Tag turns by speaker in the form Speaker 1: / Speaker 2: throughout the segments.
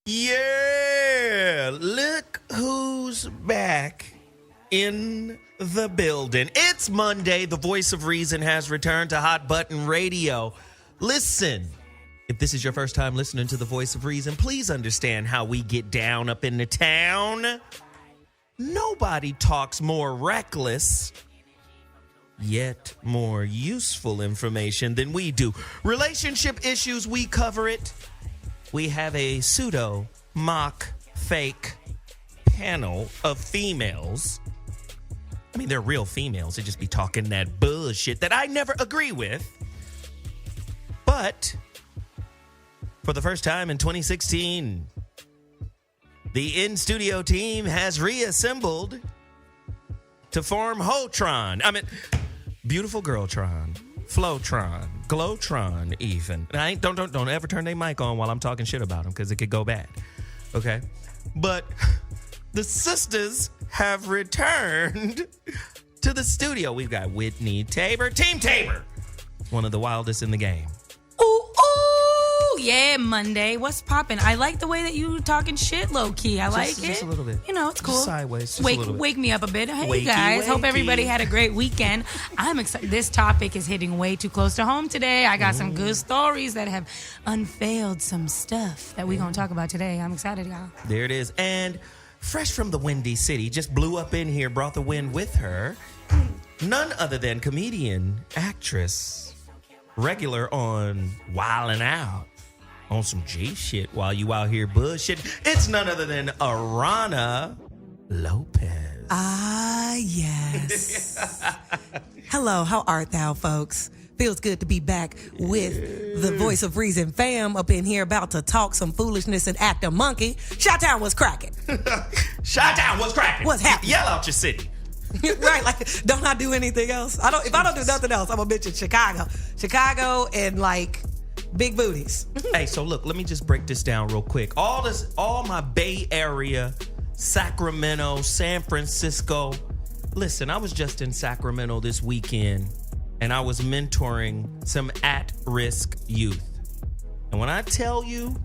Speaker 1: Yeah, look who's back in the building. It's Monday. The voice of reason has returned to Hot Button Radio. Listen, if this is your first time listening to the voice of reason, please understand how we get down up in the town. Nobody talks more reckless, yet more useful information than we do. Relationship issues, we cover it. We have a pseudo, mock, fake panel of females. I mean, they're real females. They just be talking that bullshit that I never agree with. But for the first time in 2016, the in-studio team has reassembled to form Hotron. I mean, beautiful Girltron, Flowtron, Glowtron even. And don't ever turn their mic on while I'm talking shit about them because it could go bad. Okay? But the sisters have returned to the studio. We've got Whitney Taber, Team Taber, one of the wildest in the game.
Speaker 2: Ooh, yeah, Monday. What's poppin'? I like the way that you talking shit low key. I like it.
Speaker 1: Just a little bit.
Speaker 2: You know, it's cool.
Speaker 1: Just sideways. Just a little bit.
Speaker 2: Wake me up a bit. Hey,
Speaker 1: Wakey,
Speaker 2: guys. Hope
Speaker 1: wakey.
Speaker 2: everybody had a great weekend. I'm excited. This topic is hitting way too close to home today. I got some good stories that have unveiled some stuff that we're going to talk about today. I'm excited, y'all.
Speaker 1: There it is. And fresh from the Windy City, just blew up in here, brought the wind with her. None other than comedian, actress, regular on Wildin' Out on some G shit while you out here bullshit. It's none other than Aarona Lopez.
Speaker 3: Ah, yes. Hello, how art thou, folks? Feels good to be back with the voice of reason fam up in here about to talk some foolishness and act a monkey. Chi-Town was cracking.
Speaker 1: Chi-Town, what's cracking?
Speaker 3: What's happening?
Speaker 1: Yell out your city.
Speaker 3: Right, like, don't I do anything else? If I don't do nothing else, I'm a bitch in Chicago and like big booties.
Speaker 1: Hey, so look, let me just break this down real quick. All my Bay Area, Sacramento, San Francisco. Listen, I was just in Sacramento this weekend and I was mentoring some at-risk youth. And when I tell you,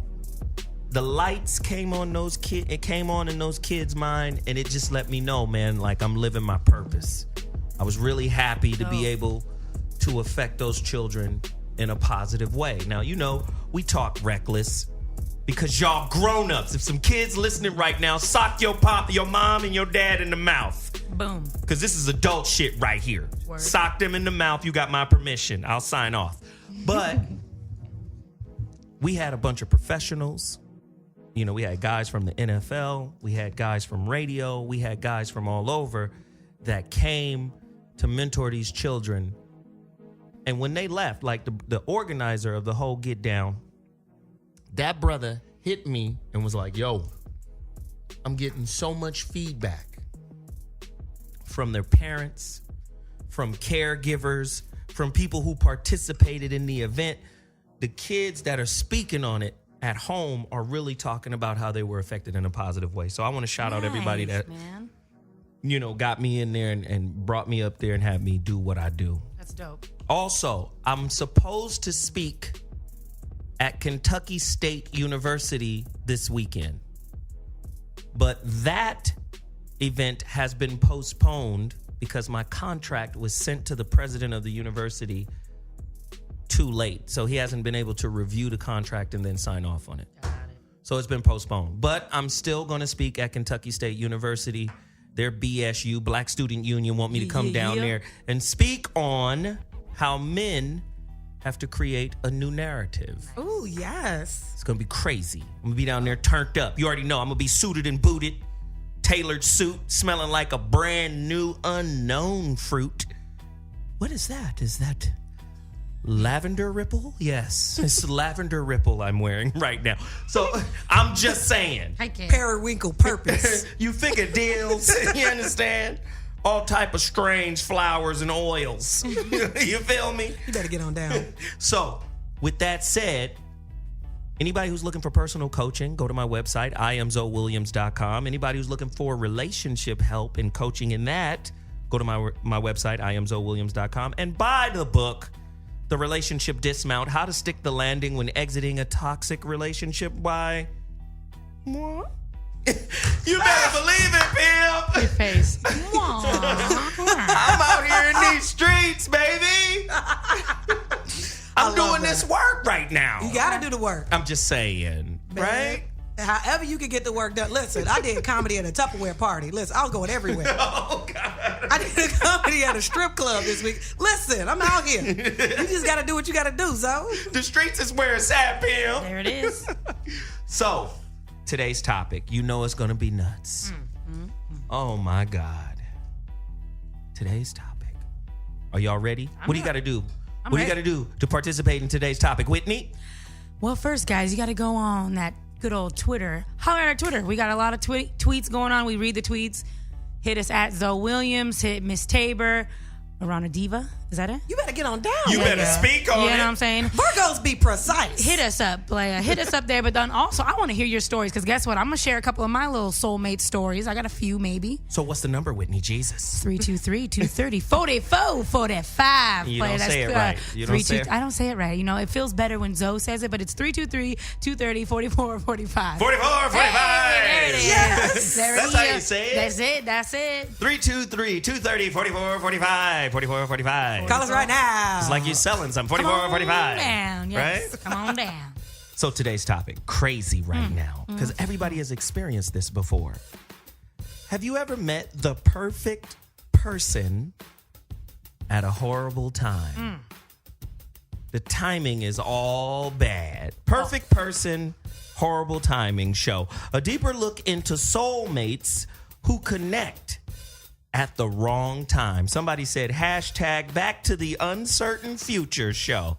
Speaker 1: the lights came on in those kids' mind, and it just let me know, man, like I'm living my purpose. I was really happy to be able to affect those children in a positive way. Now, you know, we talk reckless because y'all grown-ups. If some kids listening right now, sock your mom and your dad in the mouth.
Speaker 2: Boom.
Speaker 1: Because this is adult shit right here.
Speaker 2: Word.
Speaker 1: Sock them in the mouth. You got my permission. I'll sign off. But we had a bunch of professionals. You know, we had guys from the NFL. We had guys from radio. We had guys from all over that came to mentor these children. And when they left, like the organizer of the whole get down, that brother hit me and was like, yo, I'm getting so much feedback from their parents, from caregivers, from people who participated in the event. The kids that are speaking on it at home are really talking about how they were affected in a positive way. So I want to shout out everybody that, you know, got me in there and brought me up there and had me do what I do.
Speaker 2: That's dope.
Speaker 1: Also, I'm supposed to speak at Kentucky State University this weekend, but that event has been postponed because my contract was sent to the president of the university too late. So he hasn't been able to review the contract and then sign off on it.
Speaker 2: Got it.
Speaker 1: So it's been postponed. But I'm still going to speak at Kentucky State University. Their BSU, Black Student Union, want me to come down there and speak on how men have to create a new narrative.
Speaker 3: Ooh, yes.
Speaker 1: It's going to be crazy. I'm going to be down there turned up. You already know I'm going to be suited and booted, tailored suit, smelling like a brand new unknown fruit. What is that? Is that lavender ripple? Yes, it's lavender ripple I'm wearing right now. So I'm just saying.
Speaker 2: I can't.
Speaker 3: Periwinkle purpose.
Speaker 1: You figure deals, you understand? All type of strange flowers and oils. You feel me?
Speaker 3: You better get on down.
Speaker 1: So with that said, anybody who's looking for personal coaching, go to my website, IamZoWilliams.com. Anybody who's looking for relationship help and coaching in that, go to my website, IamZoWilliams.com, and buy the book, The Relationship Dismount, How to Stick the Landing When Exiting a Toxic Relationship by You better believe it, Pim.
Speaker 2: Your face.
Speaker 1: I'm out here in these streets, baby. I'm doing this work right now.
Speaker 3: You gotta do the work.
Speaker 1: I'm just saying, right?
Speaker 3: However you can get the work done. Listen, I did comedy at a Tupperware party. Listen, I was going everywhere.
Speaker 1: Oh, God.
Speaker 3: I did comedy at a strip club this week. Listen, I'm out here. You just gotta do what you gotta do, Zo.
Speaker 1: The streets is where it's at, Pim.
Speaker 2: There it is.
Speaker 1: So, today's topic, you know it's going to be nuts. Oh, my God. Today's topic. Are y'all ready? What do you got to do? What do you got to do to participate in today's topic? Whitney?
Speaker 2: Well, first, guys, you got to go on that good old Twitter. Holler at our Twitter. We got a lot of tweets going on. We read the tweets. Hit us at ZoWilliams. Hit Miss Taber. Aarona Diva. Is that it?
Speaker 3: You better get on down.
Speaker 1: You better speak on it.
Speaker 2: You know what I'm saying?
Speaker 3: Virgos be precise.
Speaker 2: Hit us up, Blaya. Hit us up there. But then also, I want to hear your stories because guess what? I'm going to share a couple of my little soulmate stories. I got a few, maybe.
Speaker 1: So what's the number, Whitney? Jesus.
Speaker 2: 323-230-4445.
Speaker 1: You don't say it right. You don't say it.
Speaker 2: I don't say it right. You know, it feels better when Zoe says it, but it's 323-230-4445.
Speaker 1: 4445.
Speaker 2: There it is.
Speaker 3: Yes.
Speaker 1: That's how you say it.
Speaker 2: That's it.
Speaker 1: 323-230-4445. 4445.
Speaker 3: Call us right now.
Speaker 1: It's like you're selling something.
Speaker 2: Come on
Speaker 1: 4445.
Speaker 2: down. Yes.
Speaker 1: Right?
Speaker 2: Come on down.
Speaker 1: So today's topic, crazy right now, because everybody has experienced this before. Have you ever met the perfect person at a horrible time? The timing is all bad. Perfect person, horrible timing show. A deeper look into soulmates who connect at the wrong time. Somebody said hashtag back to the uncertain future show.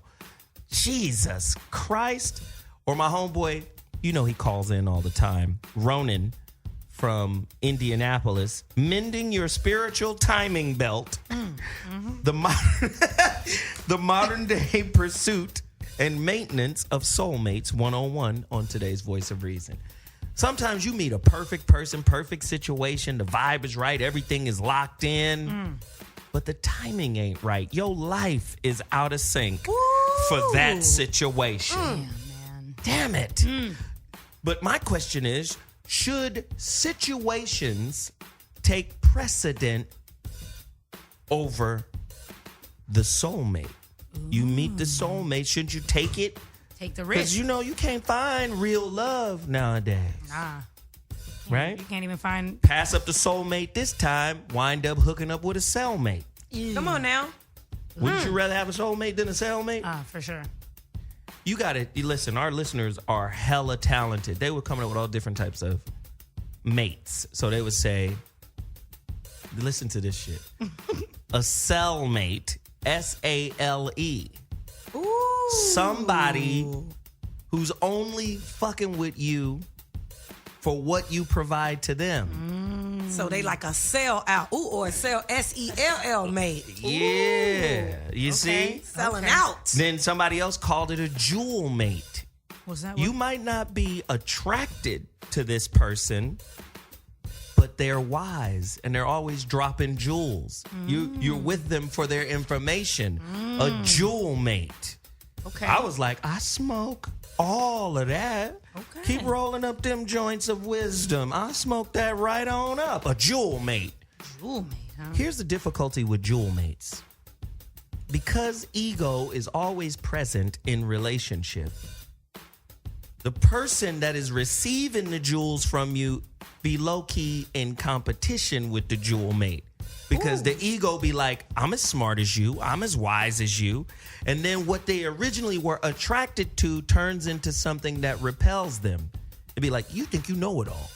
Speaker 1: Jesus Christ. Or my homeboy, you know he calls in all the time, Ronan from Indianapolis, mending your spiritual timing belt. The modern day pursuit and maintenance of soulmates 101 on today's Voice of Reason. Sometimes you meet a perfect person, perfect situation, the vibe is right, everything is locked in, but the timing ain't right. Your life is out of sync for that situation. Damn it. But my question is, should situations take precedent over the soulmate? You meet the soulmate, shouldn't you take it?
Speaker 2: Take the risk.
Speaker 1: Because you know you can't find real love nowadays.
Speaker 2: Nah.
Speaker 1: Right?
Speaker 2: You can't even find.
Speaker 1: Pass up the soulmate this time, wind up hooking up with a cellmate.
Speaker 3: Come on now.
Speaker 1: Wouldn't you rather have a soulmate than a cellmate?
Speaker 2: For sure.
Speaker 1: You gotta listen, our listeners are hella talented. They were coming up with all different types of mates. So they would say, listen to this shit. A cellmate, S-A-L-E.
Speaker 3: Ooh.
Speaker 1: Somebody who's only fucking with you for what you provide to them.
Speaker 3: So they like a sell out. Ooh, or a sell S-E-L-L mate.
Speaker 1: Yeah. You see?
Speaker 3: Selling out.
Speaker 1: Then somebody else called it a jewel mate.
Speaker 2: What's that?
Speaker 1: You might not be attracted to this person, but they're wise and they're always dropping jewels. You're with them for their information. A jewel mate.
Speaker 2: Okay.
Speaker 1: I was like, I smoke all of that.
Speaker 2: Okay.
Speaker 1: Keep rolling up them joints of wisdom. I smoke that right on up. A jewel mate.
Speaker 2: Jewel mate, huh?
Speaker 1: Here's the difficulty with jewel mates. Because ego is always present in relationship, the person that is receiving the jewels from you be low-key in competition with the jewel mate. Because the ego be like, I'm as smart as you. I'm as wise as you. And then what they originally were attracted to turns into something that repels them. It'd be like, you think you know it all.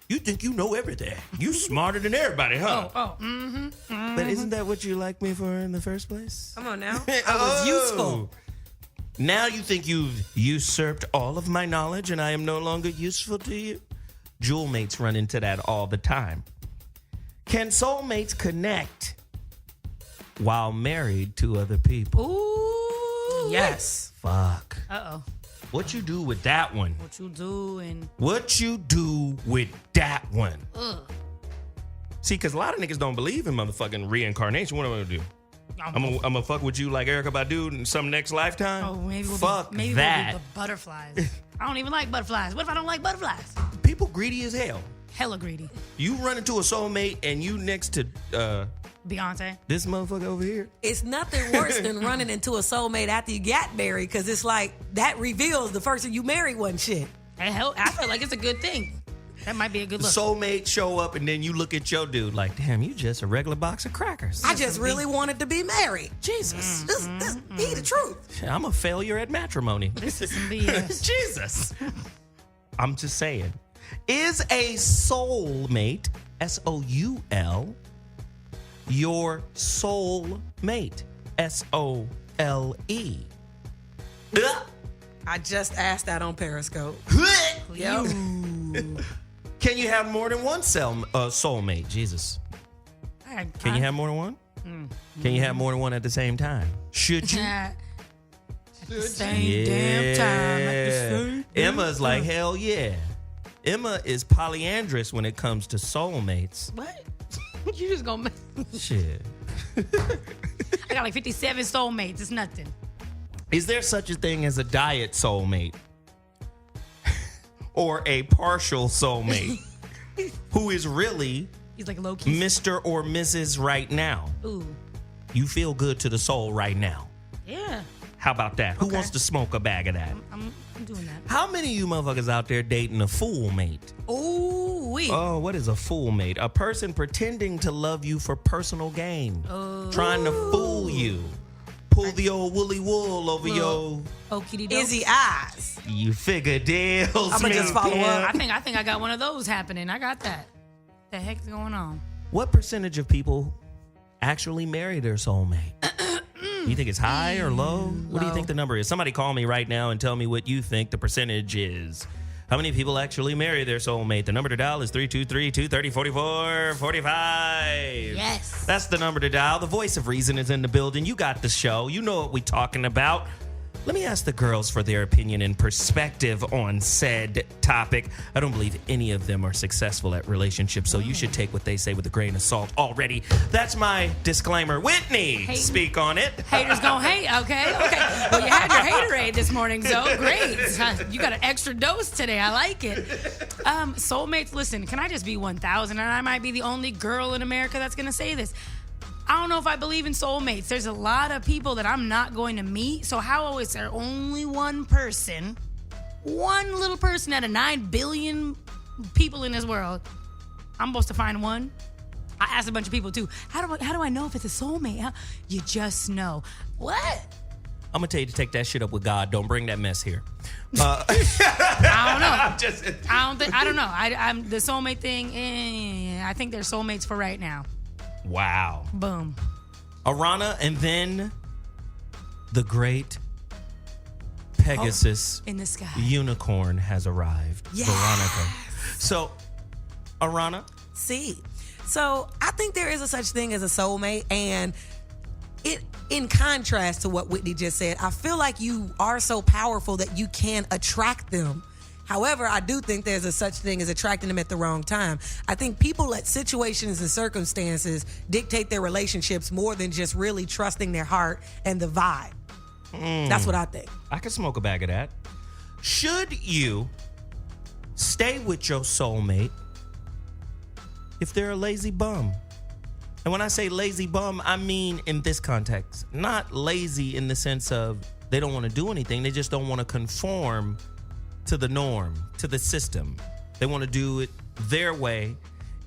Speaker 1: You think you know everything. You smarter than everybody, huh? But isn't that what you like me for in the first place?
Speaker 3: Come on now. I was useful.
Speaker 1: Now you think you've usurped all of my knowledge and I am no longer useful to you? Jewel mates run into that all the time. Can soulmates connect while married to other people?
Speaker 2: Ooh.
Speaker 3: Yes.
Speaker 1: Fuck.
Speaker 2: Uh-oh.
Speaker 1: What you do with that one?
Speaker 2: What you doing?
Speaker 1: What you do with that one? See, because a lot of niggas don't believe in motherfucking reincarnation. What am I gonna do? I'm gonna fuck with you like Erykah Badu in some next lifetime?
Speaker 2: Oh, maybe we'll
Speaker 1: Fuck
Speaker 2: maybe
Speaker 1: that.
Speaker 2: we'll be the butterflies. I don't even like butterflies. What if I don't like butterflies?
Speaker 1: people greedy as hell.
Speaker 2: Hella greedy.
Speaker 1: You run into a soulmate and you next to
Speaker 2: Beyonce.
Speaker 1: this motherfucker over here.
Speaker 3: It's nothing worse than running into a soulmate after you got married, because it's like that reveals the person you married wasn't shit.
Speaker 2: Hell, I feel like it's a good thing. That might be a good look.
Speaker 1: Soulmate show up and then you look at your dude like, damn, you just a regular box of crackers.
Speaker 3: I just really wanted to be married.
Speaker 1: Jesus.
Speaker 3: This be the truth.
Speaker 1: I'm a failure at matrimony.
Speaker 2: This is some BS.
Speaker 1: Jesus. I'm just saying. Is a soulmate, S-O-U-L, your soul mate? S-O-L-E.
Speaker 3: I just asked that on Periscope. Yo.
Speaker 1: Can you have more than one soulmate? Jesus. Can you have more than one? Can you have more than one at the same time? Should you?
Speaker 2: At the same damn time. At the same
Speaker 1: Emma's like, hell yeah. Emma is polyandrous when it comes to soulmates.
Speaker 2: What? You just gonna...
Speaker 1: Shit.
Speaker 2: I got like 57 soulmates. It's nothing.
Speaker 1: Is there such a thing as a diet soulmate? Or a partial soulmate? Who is really
Speaker 2: He's like low-key.
Speaker 1: Mr. or Mrs. right now?
Speaker 2: Ooh.
Speaker 1: You feel good to the soul right now.
Speaker 2: Yeah.
Speaker 1: How about that? Who
Speaker 2: Okay.
Speaker 1: wants to smoke a bag of that?
Speaker 2: I'm doing that.
Speaker 1: How many of you motherfuckers out there dating a fool mate?
Speaker 2: Ooh, wee.
Speaker 1: Oh, what is a fool mate? A person pretending to love you for personal gain. Trying to fool you. Pull the old woolly wool over your
Speaker 2: Okey-doke.
Speaker 3: Izzy eyes.
Speaker 1: you figure deals.
Speaker 3: I'ma just follow up.
Speaker 2: I think I got one of those happening. I got that. The heck's going on?
Speaker 1: What percentage of people actually marry their soulmate? You think it's high or low? What do you think the number is? Somebody call me right now and tell me what you think the percentage is. How many people actually marry their soulmate? The number to dial is 323-230-4445.
Speaker 2: Yes.
Speaker 1: That's the number to dial. The voice of reason is in the building. You got the show. You know what we're talking about. Let me ask the girls for their opinion and perspective on said topic. I don't believe any of them are successful at relationships, so you should take what they say with a grain of salt already. That's my disclaimer. Whitney, speak on it.
Speaker 2: Haters gonna hate, okay? Well, you had your haterade this morning, Zoe. Great. You got an extra dose today. I like it. Soulmates, listen, can I just be 1,000? And I might be the only girl in America that's gonna say this. I don't know if I believe in soulmates. There's a lot of people that I'm not going to meet. So how is there only one person, one little person out of 9 billion people in this world? I'm supposed to find one. I asked a bunch of people too. How do I know if it's a soulmate? You just know. What?
Speaker 1: I'm gonna tell you to take that shit up with God. Don't bring that mess here.
Speaker 2: I don't know. I don't know. I'm the soulmate thing. I think they're soulmates for right now.
Speaker 1: Wow.
Speaker 2: Boom.
Speaker 1: Aarona, and then the great Pegasus
Speaker 2: in the sky.
Speaker 1: unicorn has arrived.
Speaker 3: Yes.
Speaker 1: Veronica. So, Aarona.
Speaker 3: See, so I think there is a such thing as a soulmate, and it, in contrast to what Whitney just said, I feel like you are so powerful that you can attract them. However, I do think there's a such thing as attracting them at the wrong time. I think people let situations and circumstances dictate their relationships more than just really trusting their heart and the vibe. That's what I think.
Speaker 1: I can smoke a bag of that. Should you stay with your soulmate if they're a lazy bum? And when I say lazy bum, I mean in this context. Not lazy in the sense of they don't want to do anything. They just don't want to conform to the norm, to the system. They want to do it their way.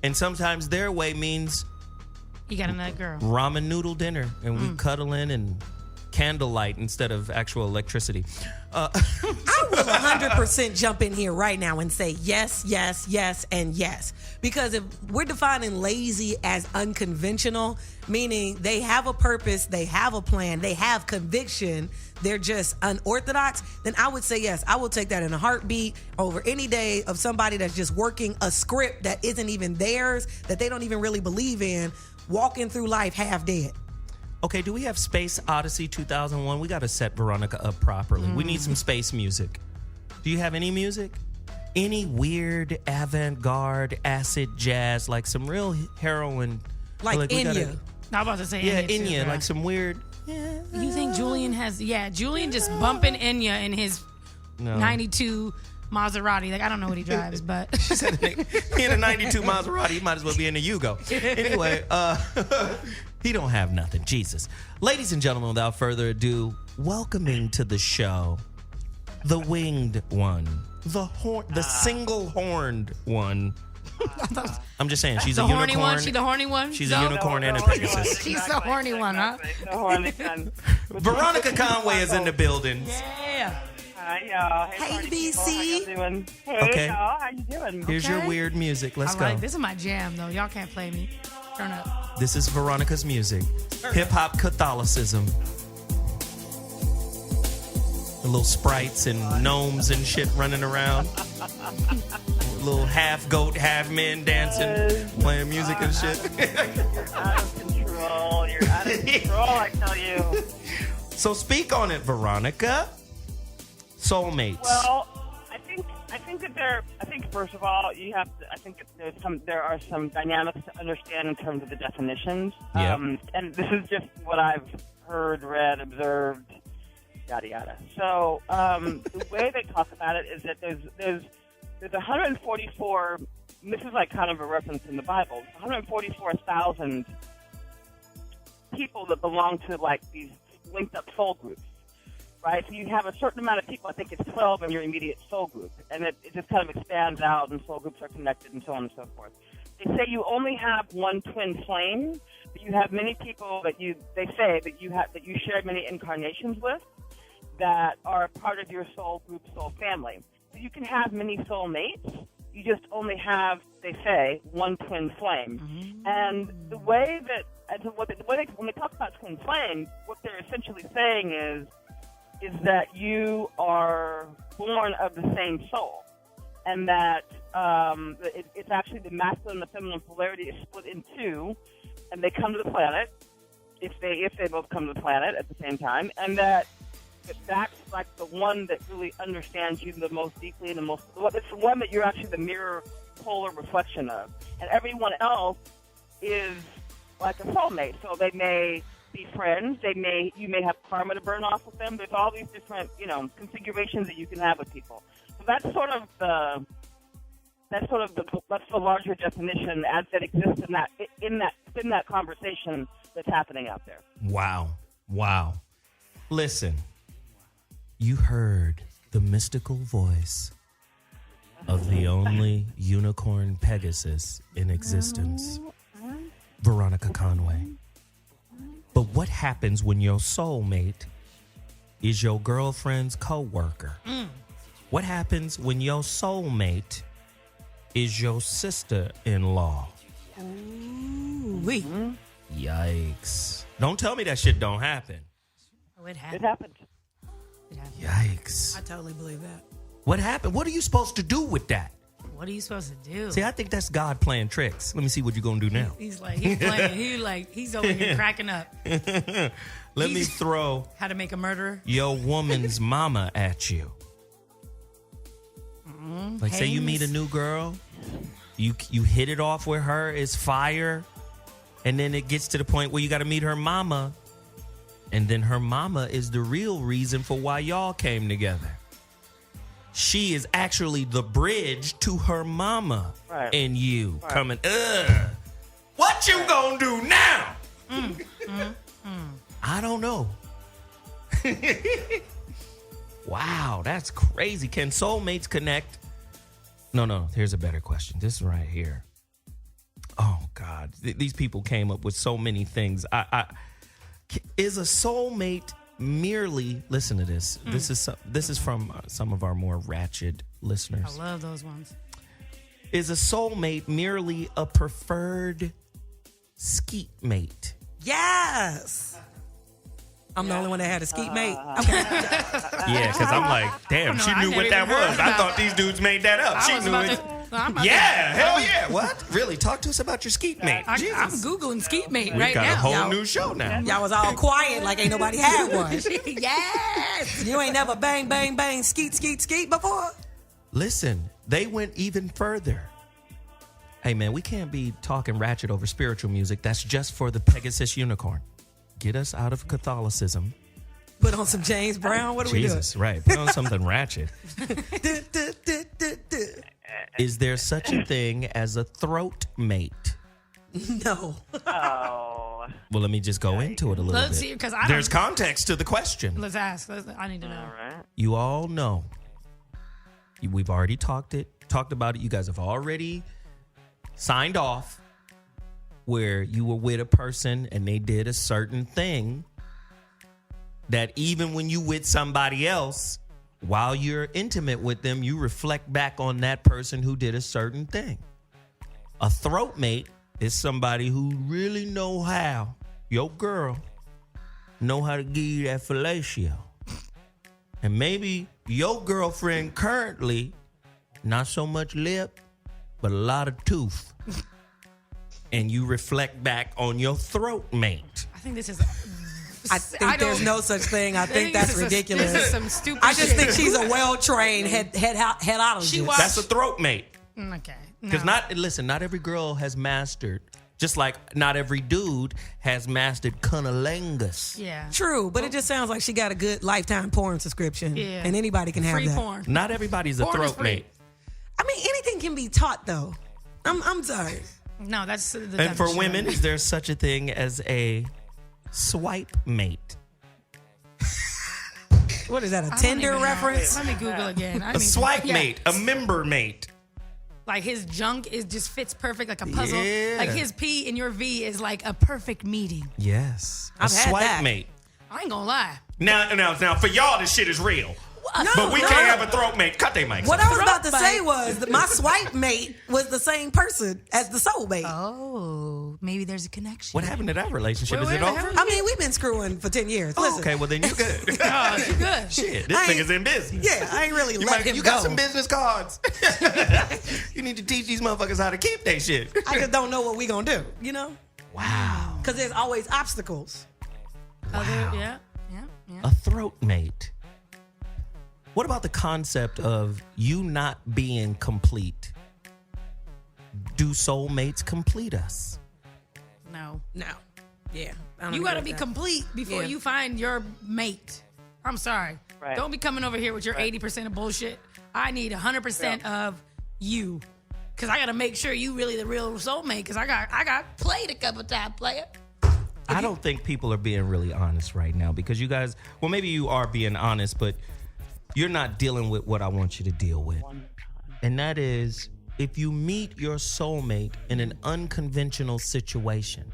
Speaker 1: And sometimes their way means
Speaker 2: You got another girl.
Speaker 1: ramen noodle dinner. And we cuddle in and candlelight instead of actual electricity.
Speaker 3: I will 100% jump in here right now and say yes, yes, yes, and yes. Because if we're defining lazy as unconventional, meaning they have a purpose, they have a plan, they have conviction, they're just unorthodox, then I would say yes. I will take that in a heartbeat over any day of somebody that's just working a script that isn't even theirs, that they don't even really believe in, walking through life half dead.
Speaker 1: Okay, do we have Space Odyssey 2001? We got to set Veronica up properly. We need some space music. Do you have any music? Any weird avant-garde acid jazz, like some real heroin?
Speaker 3: Like
Speaker 1: we
Speaker 3: Enya.
Speaker 1: gotta-
Speaker 2: I was about to say
Speaker 1: Yeah,
Speaker 2: Enya, too,
Speaker 1: Enya,
Speaker 2: bro.
Speaker 1: like some weird.
Speaker 2: You think Julian has... Yeah, Julian just bumping Enya in his
Speaker 1: No.
Speaker 2: 92 Maserati. Like, I don't know what he drives, but
Speaker 1: She said he in a 92 Maserati. He might as well be in a Yugo. Anyway, he don't have nothing. Jesus. Ladies and gentlemen, without further ado, welcoming to the show, the winged one, the single-horned one. I'm just saying, she's
Speaker 2: the
Speaker 1: a
Speaker 2: horny
Speaker 1: unicorn.
Speaker 2: one. She the horny one.
Speaker 1: She's a unicorn and a Pegasus.
Speaker 2: She's the horny one, huh?
Speaker 4: The horny one.
Speaker 1: Veronica Conway is in the building.
Speaker 2: Yeah.
Speaker 4: Hi, y'all.
Speaker 3: Hey,
Speaker 4: party
Speaker 3: BC.
Speaker 4: people. How y'all doing? Hey,
Speaker 1: Okay.
Speaker 4: y'all. How you doing?
Speaker 1: Here's your weird music. Let's go.
Speaker 2: This is my jam, though. Y'all can't play me. Turn up.
Speaker 1: This is Veronica's music. Hip-hop Catholicism. The little sprites and gnomes and shit running around. Little half goat, half men dancing, playing music and shit.
Speaker 4: You're out of control. You're out of control, I tell you.
Speaker 1: So speak on it, Veronica. Soulmates.
Speaker 4: Well, I think first of all, you have to. I think there are some dynamics to understand in terms of the definitions.
Speaker 1: Yep.
Speaker 4: And this is just what I've heard, read, observed, yada yada. So the way they talk about it is that there's 144. This is like kind of a reference in the Bible. 144,000 people that belong to like these linked up soul groups. Right, so you have a certain amount of people. I think it's 12 in your immediate soul group, and it just kind of expands out, and soul groups are connected, and so on and so forth. They say you only have one twin flame, but you have many people that they say that you share many incarnations with, that are part of your soul group, soul family. So you can have many soulmates. You just only have, they say, one twin flame. Mm-hmm. And the way that, when they talk about twin flame, what they're essentially saying is that you are born of the same soul, and that it's actually the masculine and the feminine polarity is split in two, and they come to the planet if they both come to the planet at the same time, and that's like the one that really understands you the most deeply and it's the one that you're actually the mirror polar reflection of, and everyone else is like a soulmate. So they may be friends. You may have karma to burn off with them. There's all these different, configurations that you can have with people. So that's the larger definition as that exists in that conversation that's happening out there.
Speaker 1: Wow. Listen, you heard the mystical voice of the only unicorn Pegasus in existence, Veronica Conway. But what happens when your soulmate is your girlfriend's coworker? What happens when your soulmate is your sister-in-law?
Speaker 2: Ooh-wee.
Speaker 1: Yikes. Don't tell me that shit don't happen.
Speaker 2: Oh, it
Speaker 4: It
Speaker 2: happened.
Speaker 4: happens.
Speaker 1: Yikes.
Speaker 3: I totally believe that.
Speaker 1: What happened? What are you supposed to do with that?
Speaker 2: What are you supposed to do?
Speaker 1: See, I think that's God playing tricks. Let me see what you're going to do now.
Speaker 2: He's playing. He's over here cracking up.
Speaker 1: Let me throw
Speaker 2: How to make a murderer.
Speaker 1: your woman's mama at you. Like, say you meet a new girl, you hit it off with her, it's fire, and then it gets to the point where you got to meet her mama, and then her mama is the real reason for why y'all came together. She is actually the bridge to her mama,
Speaker 4: Right.
Speaker 1: and you coming, what you gonna do now? I don't know. Wow, that's crazy. Can soulmates connect? No, here's a better question. This right here. Oh, God. These people came up with so many things. Is a soulmate merely, listen to this. This is from some of our more ratchet listeners.
Speaker 2: I love those ones.
Speaker 1: Is a soulmate merely a preferred skeet mate?
Speaker 3: Yes. I'm the only one that had a skeet mate.
Speaker 1: Yeah, because I'm like, damn, she knew what that was. I thought these dudes made that up. She knew it. Hell yeah. What? Really? Talk to us about your skeet mate.
Speaker 2: I'm
Speaker 1: Jesus.
Speaker 2: Googling skeet mate
Speaker 1: We
Speaker 2: right
Speaker 1: got
Speaker 2: now.
Speaker 1: a whole
Speaker 3: Y'all-
Speaker 1: new show now.
Speaker 3: Y'all was all quiet like ain't nobody had one.
Speaker 2: Yes.
Speaker 3: You ain't never bang, bang, bang, skeet, skeet, skeet before?
Speaker 1: Listen, they went even further. Hey, man, we can't be talking ratchet over spiritual music. That's just for the Pegasus unicorn. Get us out of Catholicism.
Speaker 3: Put on some James Brown. What are we doing?
Speaker 1: Jesus, right. Put on something ratchet. Is there such a thing as a throat mate?
Speaker 3: No.
Speaker 4: Oh.
Speaker 1: Well, let me just go into it a little
Speaker 2: Let's
Speaker 1: bit.
Speaker 2: see, because
Speaker 1: There's context to the question.
Speaker 2: Let's ask. I need to know.
Speaker 4: All right.
Speaker 1: You all know. We've already talked about it. You guys have already signed off where you were with a person and they did a certain thing that even when you with somebody else, while you're intimate with them, you reflect back on that person who did a certain thing. A throat mate is somebody who really know how, your girl, know how to give you that fellatio. And maybe your girlfriend currently, not so much lip, but a lot of tooth. And you reflect back on your throat mate.
Speaker 2: I think this is.
Speaker 3: I think there's no such thing. I think that's ridiculous.
Speaker 2: This is some stupid
Speaker 3: I just
Speaker 2: shit.
Speaker 3: think she's a well-trained headologist.
Speaker 2: She was-
Speaker 1: That's a throat mate.
Speaker 2: Okay.
Speaker 1: Because
Speaker 2: No.
Speaker 1: not every girl has mastered, just like not every dude has mastered cunnilingus.
Speaker 2: Yeah.
Speaker 3: True, but it just sounds like she got a good lifetime porn subscription.
Speaker 2: Yeah.
Speaker 3: And anybody can have
Speaker 2: Free
Speaker 3: that.
Speaker 2: porn.
Speaker 1: Not everybody's a
Speaker 2: Porn is
Speaker 1: throat
Speaker 2: free.
Speaker 1: mate.
Speaker 3: I mean, anything can be taught, though. I'm sorry.
Speaker 2: No, that's the
Speaker 1: And
Speaker 2: dumbest
Speaker 1: for
Speaker 2: shit.
Speaker 1: women, is there such a thing as a swipe mate?
Speaker 3: What is that, a
Speaker 2: I don't
Speaker 3: Tinder
Speaker 2: even know.
Speaker 3: reference?
Speaker 2: Let me Google again.
Speaker 1: A swipe mate, a member mate.
Speaker 2: Like his junk just fits perfect like a puzzle.
Speaker 1: Yeah.
Speaker 2: Like his P and your V is like a perfect meeting.
Speaker 1: Yes. A
Speaker 3: I've had
Speaker 1: swipe
Speaker 3: that.
Speaker 1: mate.
Speaker 2: I ain't gonna lie.
Speaker 1: Now, for y'all, this shit is real. But we can't have a throat mate. Cut they mics.
Speaker 3: What I was about to
Speaker 2: Throat
Speaker 3: say
Speaker 2: bite.
Speaker 3: was that my swipe mate was the same person as the soulmate.
Speaker 2: Oh, maybe there's a connection.
Speaker 1: What happened to that relationship?
Speaker 2: Wait,
Speaker 1: Is it
Speaker 2: wait,
Speaker 1: over?
Speaker 2: wait.
Speaker 3: I mean, we've been screwing for 10 years. Listen.
Speaker 1: Okay, well then you good.
Speaker 2: Oh, you good.
Speaker 1: Shit, this
Speaker 3: I ain't-
Speaker 1: nigga's in business.
Speaker 3: Yeah, I ain't really let him
Speaker 1: You
Speaker 3: go.
Speaker 1: got some business cards. You need to teach these motherfuckers how to keep their shit.
Speaker 3: I just don't know what we gonna do, you know?
Speaker 1: Wow.
Speaker 3: Because there's always obstacles.
Speaker 2: Yeah.
Speaker 1: A throat mate. What about the concept of you not being complete? Do soulmates complete us?
Speaker 2: No.
Speaker 3: No. Yeah. I don't
Speaker 2: You
Speaker 3: agree
Speaker 2: gotta
Speaker 3: with
Speaker 2: be
Speaker 3: that.
Speaker 2: complete before
Speaker 3: Yeah.
Speaker 2: you find your mate. I'm sorry.
Speaker 4: Right.
Speaker 2: Don't be coming over here with your 80% of bullshit. I need 100% of you. Cause I gotta make sure you really the real soulmate. Cause I got played a couple times, player.
Speaker 1: I don't think people are being really honest right now because you guys, well, maybe you are being honest, but you're not dealing with what I want you to deal with. And that is if you meet your soulmate in an unconventional situation,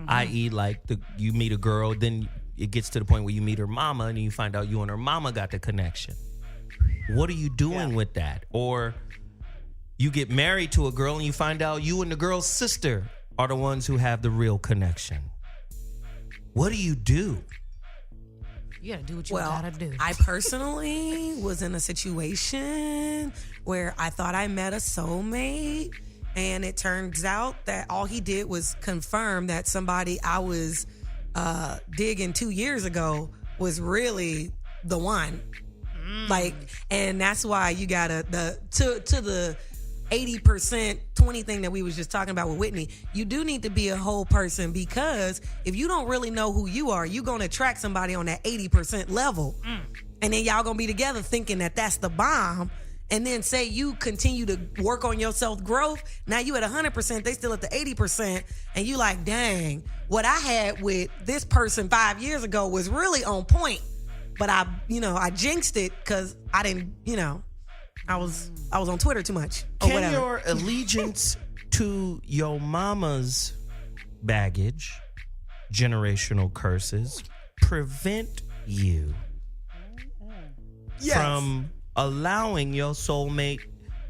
Speaker 1: i.e., like you meet a girl, then it gets to the point where you meet her mama and you find out you and her mama got the connection. What are you doing with that? Or you get married to a girl and you find out you and the girl's sister are the ones who have the real connection. What do you do?
Speaker 2: You gotta do what you
Speaker 3: Well,
Speaker 2: gotta do.
Speaker 3: I personally was in a situation where I thought I met a soulmate, and it turns out that all he did was confirm that somebody I was digging 2 years ago was really the one. Like, and that's why you gotta to the 80%, 20 thing that we was just talking about with Whitney, you do need to be a whole person, because if you don't really know who you are, you're going to attract somebody on that 80% level. And then y'all going to be together thinking that that's the bomb. And then say you continue to work on your self-growth. Now you at 100%, they still at the 80%. And you like, dang, what I had with this person 5 years ago was really on point. But I jinxed it because I didn't, I was on Twitter too much or
Speaker 1: Can
Speaker 3: whatever.
Speaker 1: your allegiance to your mama's baggage, generational curses, prevent you from allowing your soulmate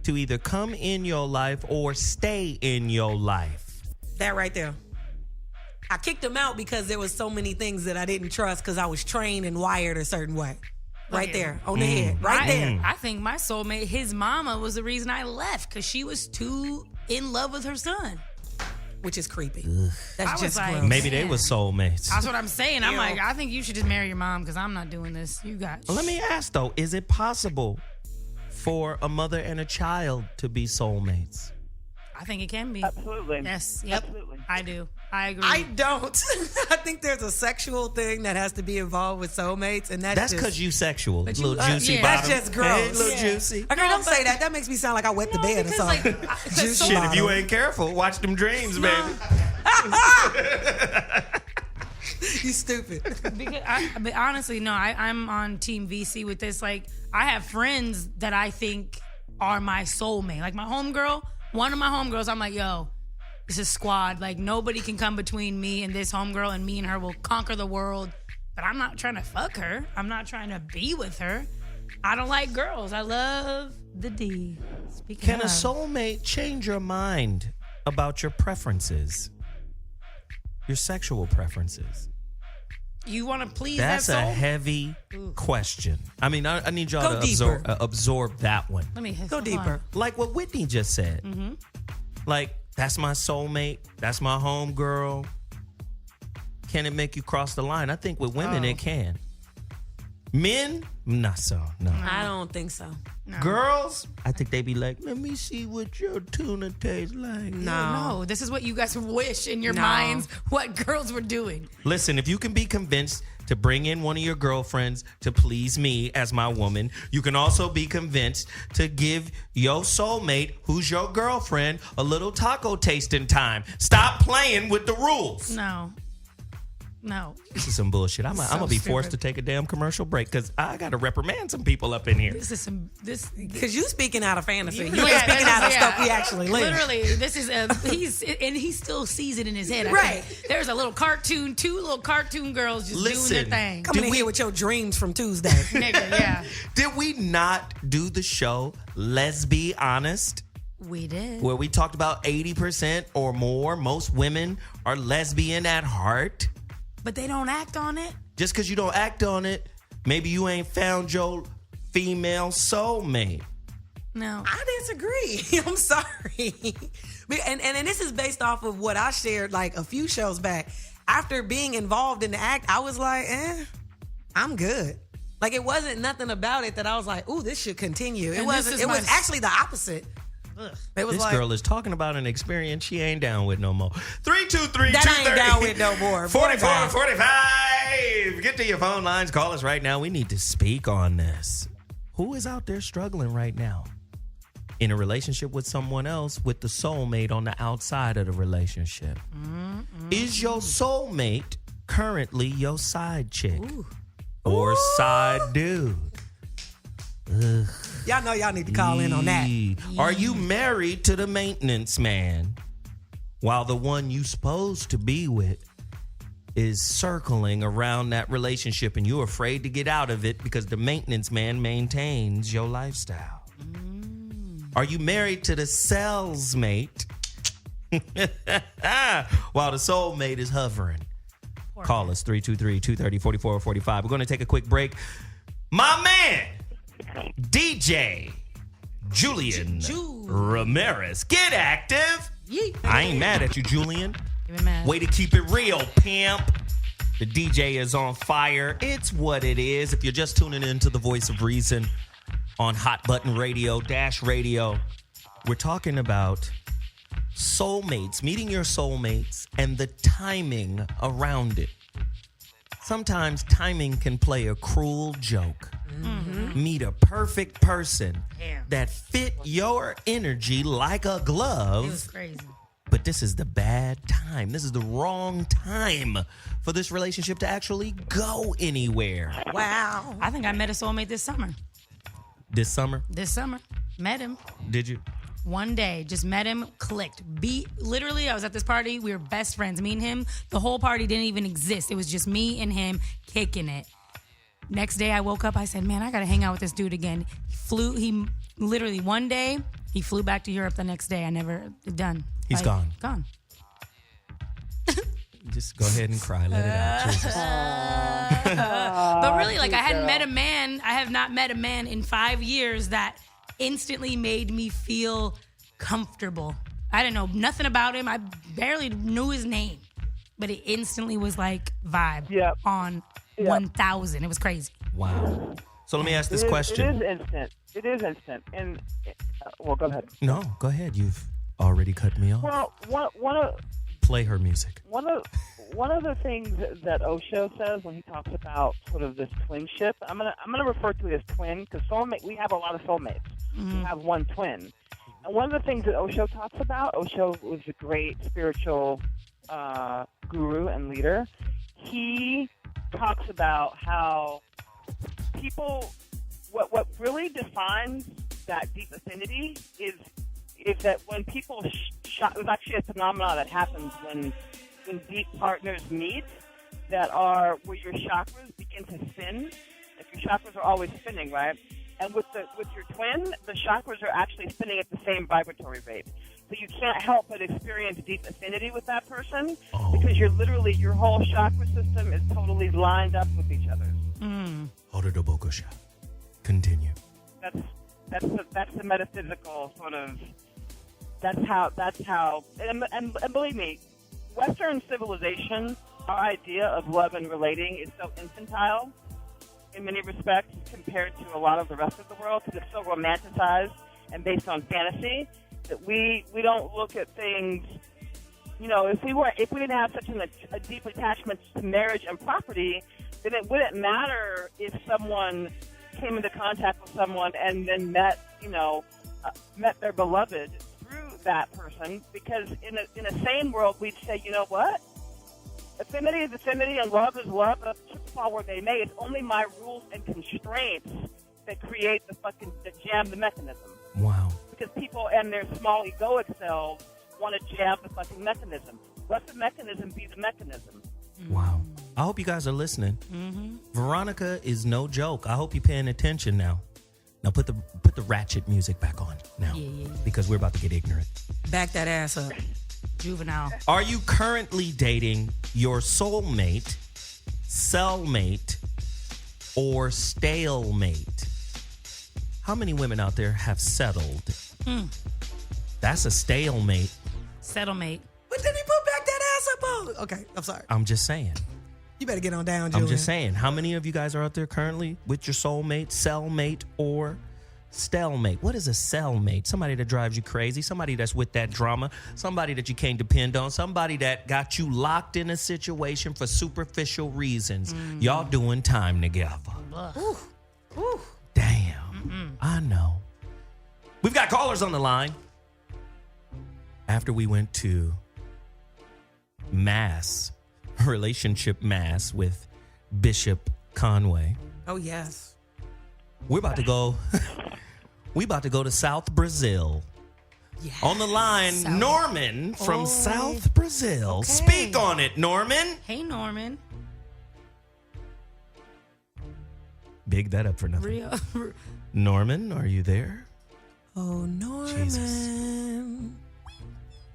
Speaker 1: to either come in your life or stay in your life?
Speaker 3: That right there. I kicked him out because there was so many things that I didn't trust because I was trained and wired a certain way. Right there, on the head, right there.
Speaker 2: I think my soulmate, his mama, was the reason I left because she was too in love with her son.
Speaker 3: Which is creepy.
Speaker 2: I
Speaker 3: That's
Speaker 2: was
Speaker 3: just
Speaker 2: like,
Speaker 3: gross.
Speaker 1: Maybe they were soulmates.
Speaker 2: That's what I'm saying. I'm
Speaker 3: Ew.
Speaker 2: like, I think you should just marry your mom because I'm not doing this. You got.
Speaker 1: Let me ask though, is it possible for a mother and a child to be soulmates?
Speaker 2: I think it can be.
Speaker 4: Absolutely.
Speaker 2: Yes. Yep.
Speaker 4: Absolutely.
Speaker 2: I do. I agree.
Speaker 3: I don't. I think there's a sexual thing that has to be involved with soulmates, and
Speaker 1: That's because you sexual.
Speaker 3: But
Speaker 1: Little
Speaker 3: you-
Speaker 1: juicy
Speaker 2: yeah.
Speaker 1: bottom.
Speaker 3: That's just gross.
Speaker 1: Hey, little
Speaker 2: Yeah.
Speaker 1: juicy.
Speaker 3: Okay, don't say that. That makes me sound like I wet the bed or
Speaker 2: because,
Speaker 3: something.
Speaker 2: like,
Speaker 3: Juicy
Speaker 1: Shit, if you
Speaker 3: bottom.
Speaker 1: ain't careful, watch them dreams, baby.
Speaker 3: You stupid.
Speaker 2: But honestly, no, I'm on Team VC with this. Like, I have friends that I think are my soulmate. Like my homegirl, one of my homegirls, I'm like, yo, this is squad. Like, nobody can come between me and this homegirl, and me and her will conquer the world. But I'm not trying to fuck her. I'm not trying to be with her. I don't like girls. I love the D. Speaking
Speaker 1: Can a
Speaker 2: of,
Speaker 1: soulmate change your mind about your preferences? Your sexual preferences?
Speaker 2: you want to please
Speaker 1: That's
Speaker 2: that
Speaker 1: a
Speaker 2: soul?
Speaker 1: heavy question. I mean, I need y'all
Speaker 3: Go
Speaker 1: to
Speaker 3: deeper.
Speaker 1: absorb that one.
Speaker 2: Let me
Speaker 3: Go
Speaker 2: hold on.
Speaker 3: deeper.
Speaker 1: Like what Whitney just said. Like, that's my soulmate. That's my homegirl. Can it make you cross the line? I think with women, it can. Men, not so. No.
Speaker 3: I don't think so.
Speaker 1: Girls, I think they be like, let me see what your tuna tastes like.
Speaker 2: No, this is what you guys wish in your
Speaker 3: No.
Speaker 2: minds what girls were doing.
Speaker 1: Listen, if you can be convinced to bring in one of your girlfriends to please me as my woman, you can also be convinced to give your soulmate, who's your girlfriend, a little taco tasting time. Stop playing with the rules.
Speaker 2: No.
Speaker 1: This is some bullshit. I'm gonna be forced to take a damn commercial break because I gotta reprimand some people up in here.
Speaker 2: This is some this.
Speaker 3: Because you speaking out of fantasy. You
Speaker 2: Yeah,
Speaker 3: ain't speaking out of
Speaker 2: yeah.
Speaker 3: stuff we actually live.
Speaker 2: Literally, this is he still sees it in his head. I
Speaker 3: Right.
Speaker 2: think. There's a little cartoon, two little cartoon girls just doing
Speaker 1: Listen.
Speaker 2: their thing.
Speaker 3: Coming
Speaker 1: Did
Speaker 3: in
Speaker 1: we-
Speaker 3: here with your dreams from Tuesday.
Speaker 2: Nigga, yeah,
Speaker 1: Did we not do the show Let's Be Honest?
Speaker 2: we did.
Speaker 1: Where we talked about 80% or more, most women are lesbian at heart.
Speaker 2: But they don't act on it.
Speaker 1: Just because you don't act on it, maybe you ain't found your female soulmate.
Speaker 2: No.
Speaker 3: I disagree. I'm sorry. And this is based off of what I shared like a few shows back. After being involved in the act, I was like, I'm good. Like, it wasn't nothing about it that I was like, ooh, this should continue. It
Speaker 2: And
Speaker 3: wasn't.
Speaker 2: this is
Speaker 3: It was
Speaker 2: my-
Speaker 3: actually the opposite. It was
Speaker 1: This
Speaker 3: like,
Speaker 1: girl is talking about an experience she ain't down with no more. 323
Speaker 3: that I ain't down with no more.
Speaker 1: 44 45. Get to your phone lines. Call us right now. We need to speak on this. Who is out there struggling right now? In a relationship with someone else with the soulmate on the outside of the relationship. Is your soulmate currently your side chick? Or side dude?
Speaker 3: Y'all know y'all need to call in on that.
Speaker 1: Are you married to the maintenance man while the one you supposed to be with is circling around that relationship and you're afraid to get out of it because the maintenance man maintains your lifestyle? Are you married to the sales mate while the soulmate is hovering? Call us 323-230-4445. We're going to take a quick break. My man, DJ Julian Ramirez. Get active. I ain't mad at you, Julian.
Speaker 2: Even mad.
Speaker 1: Way to keep it real, pimp. The DJ is on fire. It's what it is. If you're just tuning in to the Voice of Reason on Hot Button Radio, Dash Radio, we're talking about soulmates, meeting your soulmates, and the timing around it. Sometimes timing can play a cruel joke. Meet a perfect person
Speaker 2: Damn.
Speaker 1: that fit your energy like a glove.
Speaker 2: It was crazy.
Speaker 1: But this is the bad time. This is the wrong time for this relationship to actually go anywhere.
Speaker 3: Wow.
Speaker 2: I think I met a soulmate this summer.
Speaker 1: This summer,
Speaker 2: Met him.
Speaker 1: did you?
Speaker 2: One day, just met him, clicked. Literally, I was at this party. We were best friends. Me and him, the whole party didn't even exist. It was just me and him kicking it. Next day, I woke up. I said, man, I got to hang out with this dude again. He literally one day, he flew back to Europe the next day. I never done.
Speaker 1: He's gone.
Speaker 2: Gone.
Speaker 1: Just go ahead and cry. Let it out. Jesus.
Speaker 2: But really, like, I hadn't met a man. I have not met a man in 5 years that instantly made me feel comfortable. I didn't know nothing about him. I barely knew his name. But it instantly was like vibe
Speaker 4: Yep.
Speaker 2: on
Speaker 4: Yep.
Speaker 2: 1,000. It was crazy.
Speaker 1: Wow. So let me ask this
Speaker 4: It is
Speaker 1: question.
Speaker 4: instant. It is instant. And, well, go ahead.
Speaker 1: No, go ahead. already cut me off.
Speaker 4: Well,
Speaker 1: Play her music.
Speaker 4: one of the things that Osho says when he talks about sort of this twinship, I'm gonna refer to it as twin because soulmate. We have a lot of soulmates. We have one twin, and one of the things that Osho talks about. Osho was a great spiritual guru and leader. He talks about how people. What really defines that deep affinity is that when people there's actually a phenomenon that happens when deep partners meet that are where your chakras begin to spin. If your chakras are always spinning, right? And with your twin, the chakras are actually spinning at the same vibratory rate. So you can't help but experience deep affinity with that person because your whole chakra system is totally lined up with each other's.
Speaker 1: Horudobokosha. Continue.
Speaker 4: That's the metaphysical sort of. That's how. And believe me, Western civilization, our idea of love and relating is so infantile in many respects compared to a lot of the rest of the world because it's so romanticized and based on fantasy that we don't look at things. You know, if we didn't have such a deep attachment to marriage and property, then it wouldn't matter if someone came into contact with someone and then met their beloved through that person, because in a sane world we'd say, you know what? Affinity is affinity and love is love. Chips fall where they may. It's only my rules and constraints that create that jam the mechanism.
Speaker 1: Wow.
Speaker 4: Because people and their small egoic selves want to jam the fucking mechanism. Let the mechanism be the mechanism.
Speaker 1: Wow. I hope you guys are listening. Veronica is no joke. I hope you're paying attention now. Now put the ratchet music back on now because we're about to get ignorant.
Speaker 3: Back that ass up.
Speaker 2: Juvenile.
Speaker 1: Are you currently dating your soulmate, cellmate, or stalemate? How many women out there have settled? That's a stalemate.
Speaker 2: Settlemate.
Speaker 3: But then he put back that ass up on. Okay, I'm sorry.
Speaker 1: I'm just saying.
Speaker 3: You better get on down, Julian.
Speaker 1: I'm just saying. How many of you guys are out there currently with your soulmate, cellmate, or stalemate? What is a cellmate? Somebody that drives you crazy. Somebody that's with that drama. Somebody that you can't depend on. Somebody that got you locked in a situation for superficial reasons. Y'all doing time together. Damn. I know. We've got callers on the line. After we went to relationship mass with Bishop Conway.
Speaker 3: Oh, yes.
Speaker 1: We're about to go. We about to go to South Brazil.
Speaker 3: Yes.
Speaker 1: On the line, Norman from South Brazil.
Speaker 3: Okay.
Speaker 1: Speak on it, Norman.
Speaker 2: Hey, Norman.
Speaker 1: Big that up for nothing.
Speaker 2: Real.
Speaker 1: Norman, are you there?
Speaker 3: Oh, Norman.
Speaker 1: Jesus.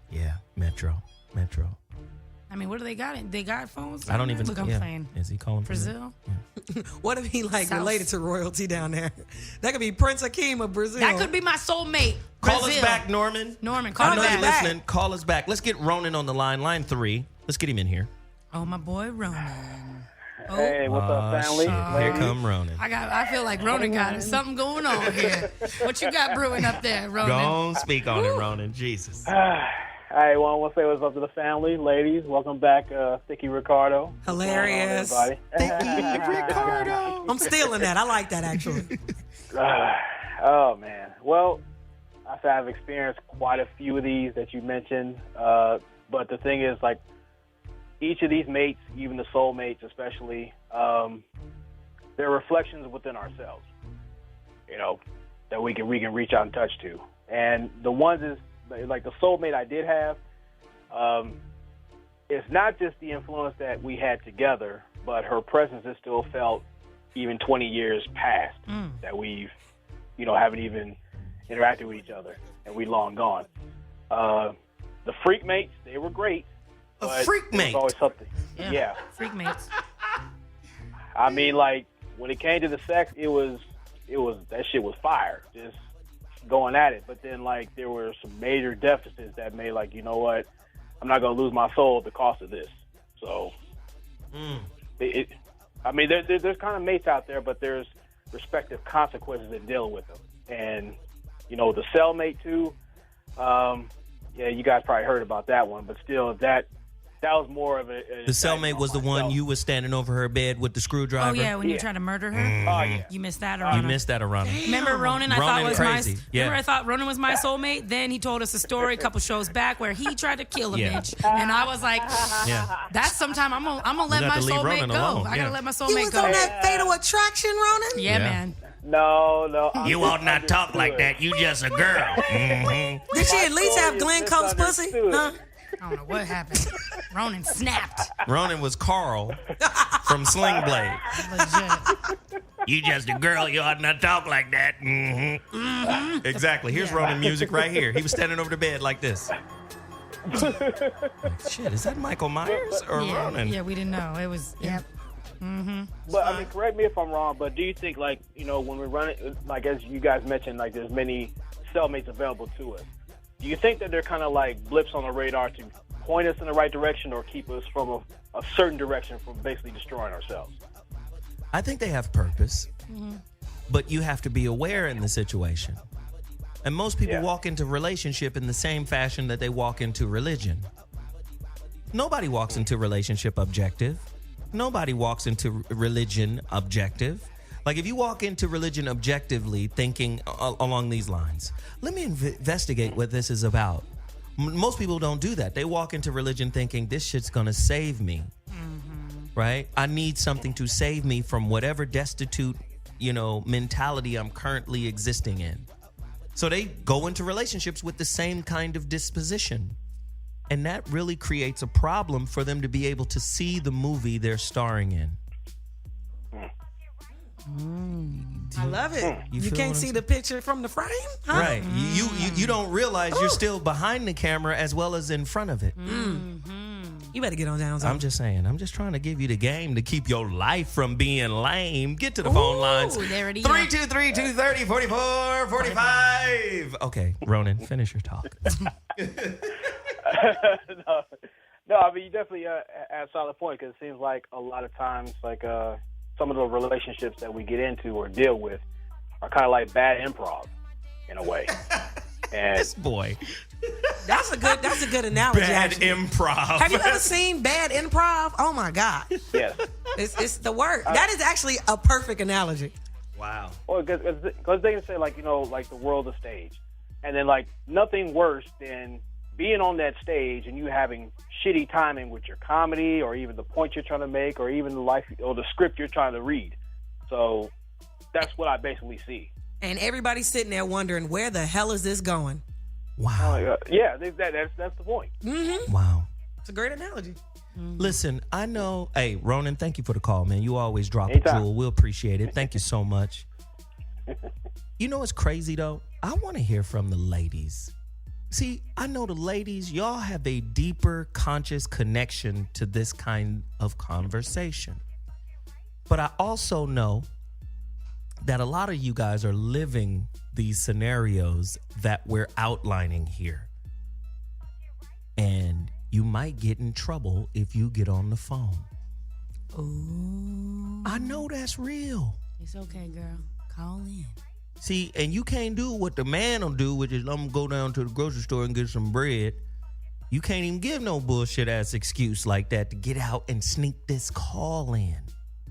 Speaker 1: Yeah, Metro.
Speaker 2: I mean, what do they got? They got phones?
Speaker 1: I don't even.
Speaker 2: Look, I'm saying.
Speaker 1: Is he calling
Speaker 2: Brazil?
Speaker 1: Yeah.
Speaker 3: What if he
Speaker 2: South.
Speaker 3: related to royalty down there? That could be Prince Hakeem of Brazil.
Speaker 2: That could be my soulmate.
Speaker 1: Call
Speaker 2: Brazil.
Speaker 1: us back, Norman.
Speaker 2: Norman,
Speaker 1: I
Speaker 2: call
Speaker 1: know
Speaker 2: me
Speaker 1: you're
Speaker 2: back.
Speaker 1: listening. Call us back. Let's get Ronan on the line. Line 3. Let's get him in here.
Speaker 2: Oh, my boy Ronan. Oh,
Speaker 5: Hey, what's up, family?
Speaker 1: Shit. Here come Ronan.
Speaker 2: I feel like Ronan got something going on here. What you got brewing up there, Ronan?
Speaker 1: Don't speak on it, Ronan. Jesus.
Speaker 5: I want to say what's up to the family, ladies. Welcome back, Sticky Ricardo.
Speaker 3: Hilarious.
Speaker 5: What's going on, everybody?
Speaker 1: Sticky Ricardo.
Speaker 3: I'm stealing that. I like that, actually.
Speaker 5: Oh, man. Well, I've experienced quite a few of these that you mentioned. But the thing is, like, each of these mates, even the soulmates especially, they're reflections within ourselves, you know, that we can reach out and touch to. And the ones is, like the soulmate I did have, it's not just the influence that we had together, but her presence is still felt even 20 years past that we've, haven't even interacted with each other, and we long gone. The freak mates, they were great.
Speaker 1: A freak mate.
Speaker 5: There's always something. Yeah.
Speaker 2: Freak mates.
Speaker 5: I mean, like, when it came to the sex, it was that shit was fire. Just going at it. But then, like, there were some major deficits that made, like, you know what? I'm not going to lose my soul at the cost of this. So, there's kind of mates out there, but there's respective consequences in dealing with them. And, the cellmate, too, yeah, you guys probably heard about that one, but still, that was more of a
Speaker 1: The cellmate was the one you was standing over her bed with the screwdriver.
Speaker 2: Oh yeah, when you tried to murder her.
Speaker 5: Oh yeah.
Speaker 2: You missed that, Aarona.
Speaker 1: You missed that, Aarona.
Speaker 2: Remember Ronan? I
Speaker 1: Ronan
Speaker 2: thought was
Speaker 1: crazy.
Speaker 2: my.
Speaker 1: Yeah.
Speaker 2: Remember I thought Ronan was my soulmate. Then he told us a story a couple shows back where he tried to kill a
Speaker 1: Yeah.
Speaker 2: bitch, and I was like,
Speaker 1: Yeah.
Speaker 2: "That's sometime I'm gonna let
Speaker 1: have
Speaker 2: my
Speaker 1: to leave
Speaker 2: soulmate
Speaker 1: Ronan
Speaker 2: go.
Speaker 1: alone.
Speaker 2: I gotta
Speaker 1: Yeah.
Speaker 2: let my
Speaker 3: You
Speaker 2: soulmate
Speaker 3: was
Speaker 2: go."
Speaker 3: on that Fatal Attraction, Ronan?
Speaker 2: Yeah,
Speaker 1: Yeah.
Speaker 2: man.
Speaker 5: No.
Speaker 1: You ought not talk like that. You just a girl. Mm-hmm.
Speaker 3: Did she at least have Glenn Cope's pussy? Huh?
Speaker 2: I don't know what happened. Ronan snapped.
Speaker 1: Ronan was Carl from Sling Blade.
Speaker 2: Legit.
Speaker 1: You just a girl. You ought not talk like that. Mm-hmm. Exactly. Here's Ronan music right here. He was standing over the bed like this. Shit, is that Michael Myers or Ronan?
Speaker 2: Yeah, we didn't know. It was. Yep.
Speaker 5: But I mean, correct me if I'm wrong, but do you think, like, you know, when we're running, like as you guys mentioned, like there's many cellmates available to us. Do you think that they're kind of like blips on the radar to point us in the right direction or keep us from a certain direction from basically destroying ourselves?
Speaker 1: I think they have purpose, but you have to be aware in the situation. And most people walk into relationship in the same fashion that they walk into religion. Nobody walks into relationship objective. Nobody walks into religion objective. Like if you walk into religion objectively thinking along these lines, let me investigate what this is about. Most people don't do that. They walk into religion thinking this shit's gonna save me, right? I need something to save me from whatever destitute, mentality I'm currently existing in. So they go into relationships with the same kind of disposition. And that really creates a problem for them to be able to see the movie they're starring in.
Speaker 3: I love it.
Speaker 1: You
Speaker 3: You
Speaker 1: feel
Speaker 3: can't
Speaker 1: what I'm
Speaker 3: see the picture from the frame? Huh?
Speaker 1: Right. You don't realize you're still behind the camera as well as in front of it.
Speaker 3: You better get on down.
Speaker 1: I'm just saying. I'm just trying to give you the game to keep your life from being lame. Get to the phone lines.
Speaker 2: There it is.
Speaker 1: 323-230-4445. Okay, Ronan, finish your talk.
Speaker 5: No, I mean, you definitely add a solid point because it seems like a lot of times, like some of the relationships that we get into or deal with are kind of like bad improv in a way. And
Speaker 1: This boy.
Speaker 3: That's a good analogy.
Speaker 1: Bad
Speaker 3: actually.
Speaker 1: improv.
Speaker 3: Have you ever seen bad improv? Oh my God.
Speaker 5: yes,
Speaker 3: It's the word. That is actually a perfect analogy.
Speaker 1: Wow.
Speaker 5: well, because they can say like like the world's a stage, and then like nothing worse than being on that stage and you having shitty timing with your comedy or even the point you're trying to make or even the life or the script you're trying to read. So that's what I basically see.
Speaker 3: And everybody's sitting there wondering, where the hell is this going?
Speaker 1: Wow.
Speaker 5: Yeah, that's the point.
Speaker 1: Wow.
Speaker 3: It's a great analogy.
Speaker 1: Listen, I know. Hey, Ronan, thank you for the call, man. You always drop a
Speaker 5: Anytime.
Speaker 1: jewel. We'll appreciate it. Thank you so much. You know what's crazy, though? I want to hear from the ladies. See, I know the ladies, y'all have a deeper conscious connection to this kind of conversation. But I also know that a lot of you guys are living these scenarios that we're outlining here. And you might get in trouble if you get on the phone.
Speaker 2: Ooh.
Speaker 1: I know that's real.
Speaker 2: It's okay, girl. Call in.
Speaker 1: See, and you can't do what the man will do, which is I'm gonna go down to the grocery store and get some bread. You can't even give no bullshit ass excuse like that to get out and sneak this call in.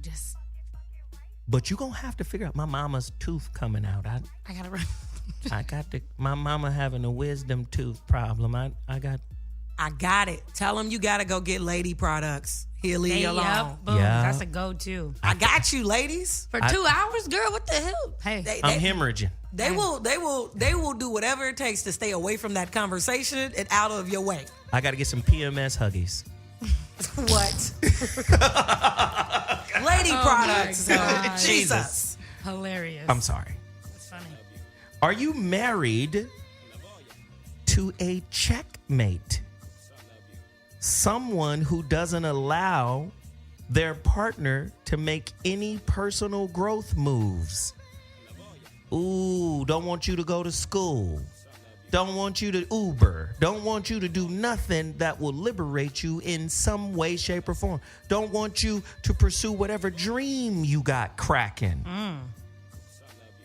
Speaker 2: Just,
Speaker 1: But you gonna have to figure out my mama's tooth coming out.
Speaker 2: I gotta run.
Speaker 1: My mama having a wisdom tooth problem. I got
Speaker 3: it. Tell them you got to go get lady products. He'll leave you alone.
Speaker 2: Yep, boom.
Speaker 1: Yeah.
Speaker 2: That's a go-to.
Speaker 3: I got you, ladies.
Speaker 2: For 2 hours, girl, what the hell? Hey.
Speaker 1: I'm hemorrhaging.
Speaker 3: They will do whatever it takes to stay away from that conversation and out of your way.
Speaker 1: I gotta get some PMS Huggies.
Speaker 3: What? Lady products.
Speaker 2: my God.
Speaker 3: Jesus.
Speaker 2: Hilarious.
Speaker 1: I'm sorry.
Speaker 2: That's funny.
Speaker 1: Are you married to a checkmate? Someone who doesn't allow their partner to make any personal growth moves. Ooh, don't want you to go to school. Don't want you to Uber. Don't want you to do nothing that will liberate you in some way, shape, or form. Don't want you to pursue whatever dream you got cracking.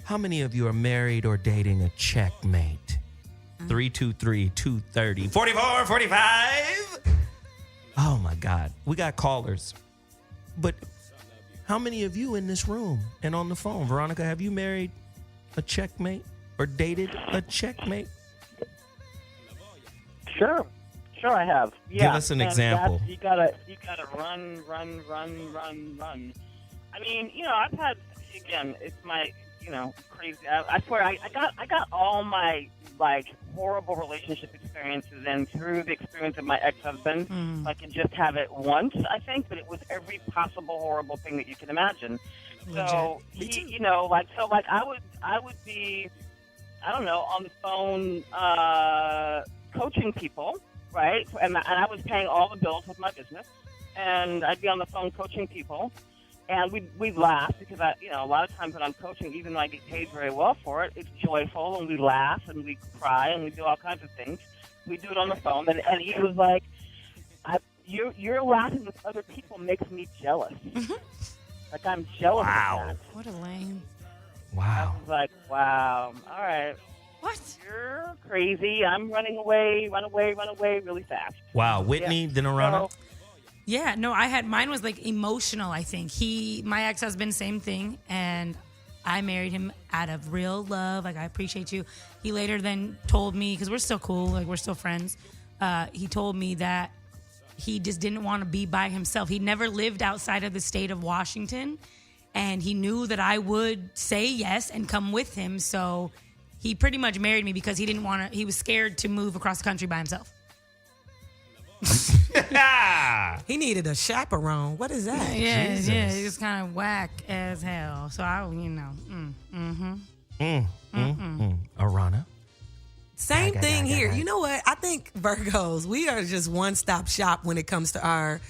Speaker 1: How many of you are married or dating a checkmate? 323-230-4445. Oh, my God. We got callers. But how many of you in this room and on the phone? Veronica, have you married a checkmate or dated a checkmate?
Speaker 4: Sure, I have. Yeah.
Speaker 1: Give us an example.
Speaker 4: You gotta run. I mean, I've had, again, it's my, crazy. I swear, I got all my horrible relationship experiences in through the experience of my ex-husband. I could just have it once, I think, but it was every possible horrible thing that you can imagine. So I would be, I don't know, on the phone coaching people, right? And I was paying all the bills with my business, and I'd be on the phone coaching people, and we'd laugh because a lot of times when I'm coaching, even though I get paid very well for it, it's joyful, and we laugh and we cry and we do all kinds of things. We do it on the phone, and he was like, "You're laughing with other people makes me jealous." Like I'm jealous of that.
Speaker 2: What a lame.
Speaker 1: Wow.
Speaker 4: I was like, wow. All right.
Speaker 2: What?
Speaker 4: You're crazy. I'm running away, run away really fast.
Speaker 1: Wow. Whitney, then Aarona?
Speaker 2: Yeah, no, mine was like emotional, I think. My ex-husband, same thing. And I married him out of real love. Like, I appreciate you. He later then told me, because we're still cool, like we're still friends. He told me that he just didn't want to be by himself. He never lived outside of the state of Washington. And he knew that I would say yes and come with him. So he pretty much married me because he was scared to move across the country by himself.
Speaker 3: He needed a chaperone. What is that?
Speaker 2: Yeah, it was kind of whack as hell. So
Speaker 1: Aarona?
Speaker 3: Same thing here. You know what? I think Virgos, we are just one-stop shop when it comes to our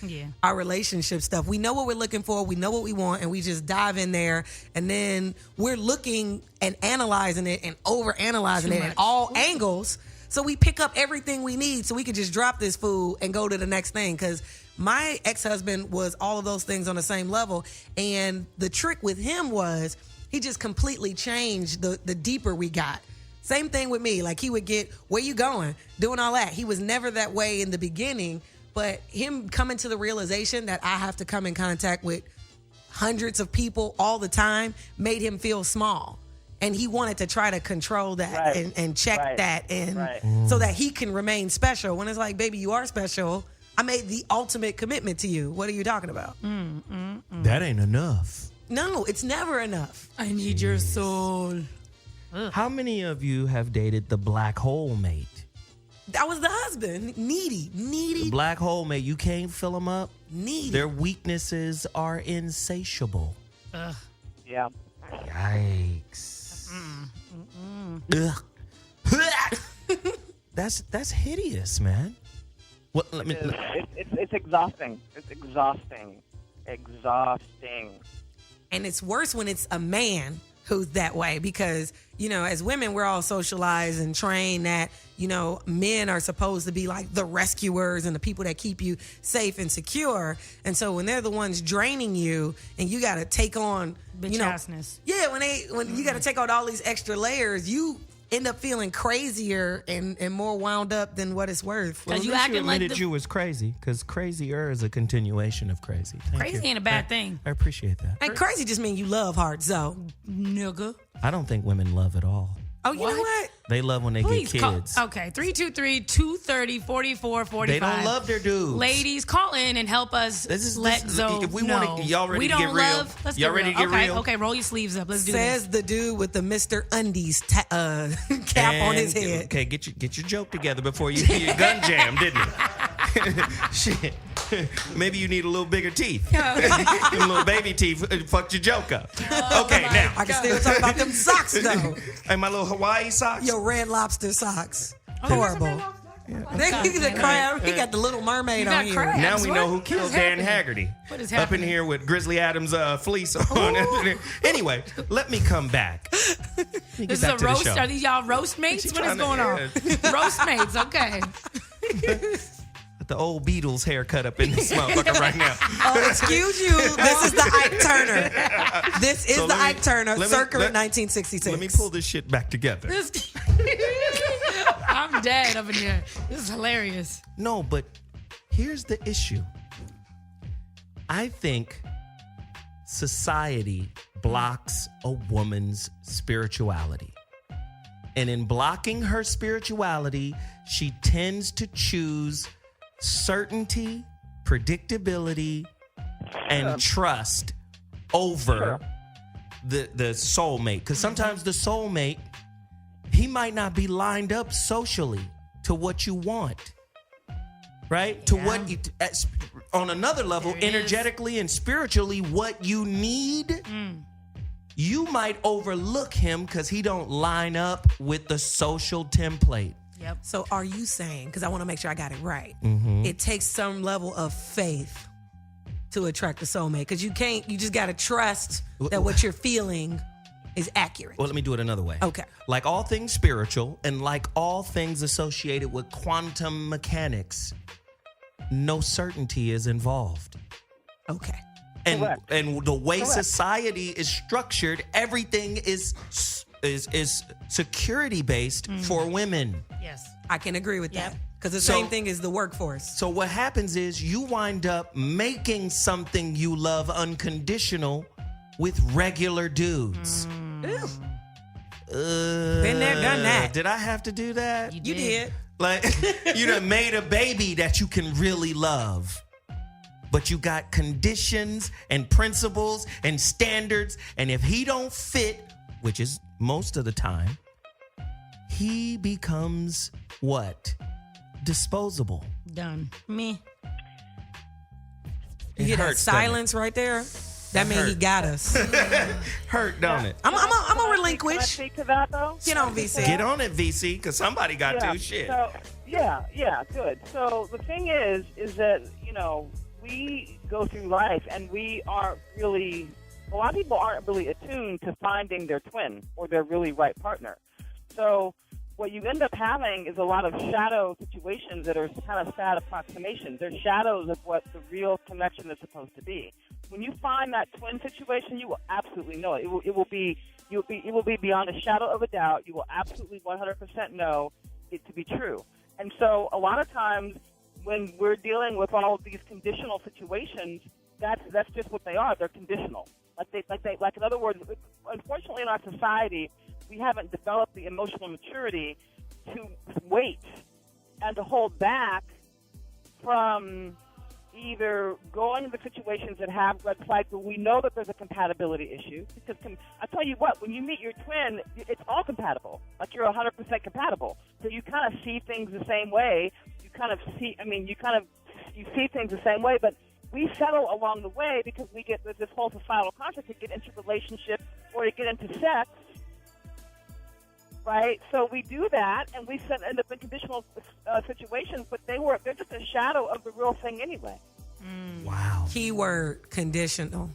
Speaker 3: relationship stuff. We know what we're looking for. We know what we want, and we just dive in there. And then we're looking and analyzing it and overanalyzing it at all angles. So we pick up everything we need so we can just drop this food and go to the next thing. Because my ex-husband was all of those things on the same level. And the trick with him was he just completely changed the deeper we got. Same thing with me. Like, he would get, where you going? Doing all that. He was never that way in the beginning, but him coming to the realization that I have to come in contact with hundreds of people all the time made him feel small. And he wanted to try to control that and check that and so that he can remain special. When it's like, baby, you are special. I made the ultimate commitment to you. What are you talking about?
Speaker 1: That ain't enough.
Speaker 3: No, it's never enough.
Speaker 2: I need your soul.
Speaker 1: How many of you have dated the black hole mate?
Speaker 3: That was the husband. Needy.
Speaker 1: The black hole mate, you can't fill them up.
Speaker 3: Needy.
Speaker 1: Their weaknesses are insatiable.
Speaker 4: Yeah.
Speaker 1: Yikes. Ugh. That's hideous, man. What?
Speaker 4: It's exhausting. It's exhausting.
Speaker 3: And it's worse when it's a man who's that way because, as women, we're all socialized and trained that, men are supposed to be like the rescuers and the people that keep you safe and secure. And so when they're the ones draining you and you got to take on,
Speaker 2: bitch-assness.
Speaker 3: Yeah, when you got to take on all these extra layers, you end up feeling crazier and more wound up than what it's worth.
Speaker 1: Well, you acting like you was crazy because crazier is a continuation of crazy.
Speaker 2: Crazy ain't a bad thing.
Speaker 1: I appreciate that.
Speaker 3: And crazy just means you love hard, so.
Speaker 2: Nigga.
Speaker 1: I don't think women love at all.
Speaker 3: Oh, you know what?
Speaker 1: They love when they get kids.
Speaker 2: Okay, 323-230-4445.
Speaker 1: They don't love their dudes.
Speaker 2: Ladies, call in and help us let Zoe
Speaker 1: if we
Speaker 2: know.
Speaker 1: Want to, y'all ready
Speaker 2: we
Speaker 1: to get
Speaker 2: don't
Speaker 1: real?
Speaker 2: Love, let's
Speaker 1: y'all
Speaker 2: get
Speaker 1: ready
Speaker 2: real.
Speaker 1: to get real?
Speaker 2: Okay, roll your sleeves up. Let's do
Speaker 3: Says
Speaker 2: this.
Speaker 3: the dude with the Mr. Undies cap on his head.
Speaker 1: Okay, get your joke together before you get your gun jammed, didn't it? Shit. Maybe you need a little bigger teeth. Little baby teeth fucked your joke up. Okay, now.
Speaker 3: I can still talk about them socks, though.
Speaker 1: Hey, my little Hawaii socks?
Speaker 3: Your Red Lobster socks. Horrible.
Speaker 2: Yeah.
Speaker 3: The crab, he got the Little Mermaid on here.
Speaker 2: crabs.
Speaker 1: Now we know who
Speaker 2: What
Speaker 1: killed
Speaker 2: is
Speaker 1: Dan
Speaker 2: happening?
Speaker 1: Haggerty.
Speaker 2: What is
Speaker 1: Up in
Speaker 2: happening?
Speaker 1: here with Grizzly Adams' fleece on. Anyway, let me come back.
Speaker 2: This is a roast. Are these y'all roast mates? What is going on? Roast mates, okay.
Speaker 1: The old Beatles haircut up in this motherfucker right now.
Speaker 3: Excuse you. This is the Ike Turner. This is the Ike Turner, circa 1966.
Speaker 1: Let me pull this shit back together.
Speaker 2: I'm dead up in here. This is hilarious.
Speaker 1: No, but here's the issue. I think society blocks a woman's spirituality. And in blocking her spirituality, she tends to choose certainty, predictability, and trust over the soulmate. Because sometimes the soulmate, he might not be lined up socially to what you want. Right? To what you, on another level, energetically and spiritually, what you need, you might overlook him because he don't line up with the social template.
Speaker 2: Yep.
Speaker 3: So are you saying, because I want to make sure I got it right, it takes some level of faith to attract a soulmate? Because you just got to trust that what you're feeling is accurate.
Speaker 1: Well, let me do it another way.
Speaker 3: Okay.
Speaker 1: Like all things spiritual and like all things associated with quantum mechanics, no certainty is involved.
Speaker 3: Okay.
Speaker 1: And the way society is structured, everything is security based for women.
Speaker 2: Yes.
Speaker 3: I can agree with that. Because the same thing is the workforce.
Speaker 1: So what happens is you wind up making something you love unconditional with regular dudes.
Speaker 3: Ew. Been there, done that.
Speaker 1: Did I have to do that?
Speaker 3: You did.
Speaker 1: Like, you done made a baby that you can really love. But you got conditions and principles and standards. And if he don't fit, which is most of the time, he becomes what? Disposable.
Speaker 2: Done. Me.
Speaker 3: You hear that silence right there? That means he got us.
Speaker 1: Hurt, don't it?
Speaker 3: I'm gonna
Speaker 4: Can I
Speaker 3: relinquish.
Speaker 4: speak to that, though?
Speaker 3: Get on, VC.
Speaker 1: Get on it, VC, because somebody got to. Shit.
Speaker 4: So, yeah, good. So the thing is that, we go through life and we aren't really, a lot of people aren't really attuned to finding their twin or their really right partner. So what you end up having is a lot of shadow situations that are kind of sad approximations. They're shadows of what the real connection is supposed to be. When you find that twin situation, you will absolutely know it. It will be beyond a shadow of a doubt. You will absolutely 100% know it to be true. And so a lot of times when we're dealing with all of these conditional situations, that's just what they are. They're conditional. Like in other words, unfortunately in our society, we haven't developed the emotional maturity to wait and to hold back from either going into situations that have red flags where we know that there's a compatibility issue. Because I tell you what, when you meet your twin, it's all compatible. Like you're 100% compatible. So you kind of see things the same way. You see things the same way, but we settle along the way because we get this whole societal construct to get into relationships or to get into sex. Right, so we do that, and we end up in conditional situations, but they're just a shadow of the real thing anyway.
Speaker 1: Wow.
Speaker 3: Keyword conditional.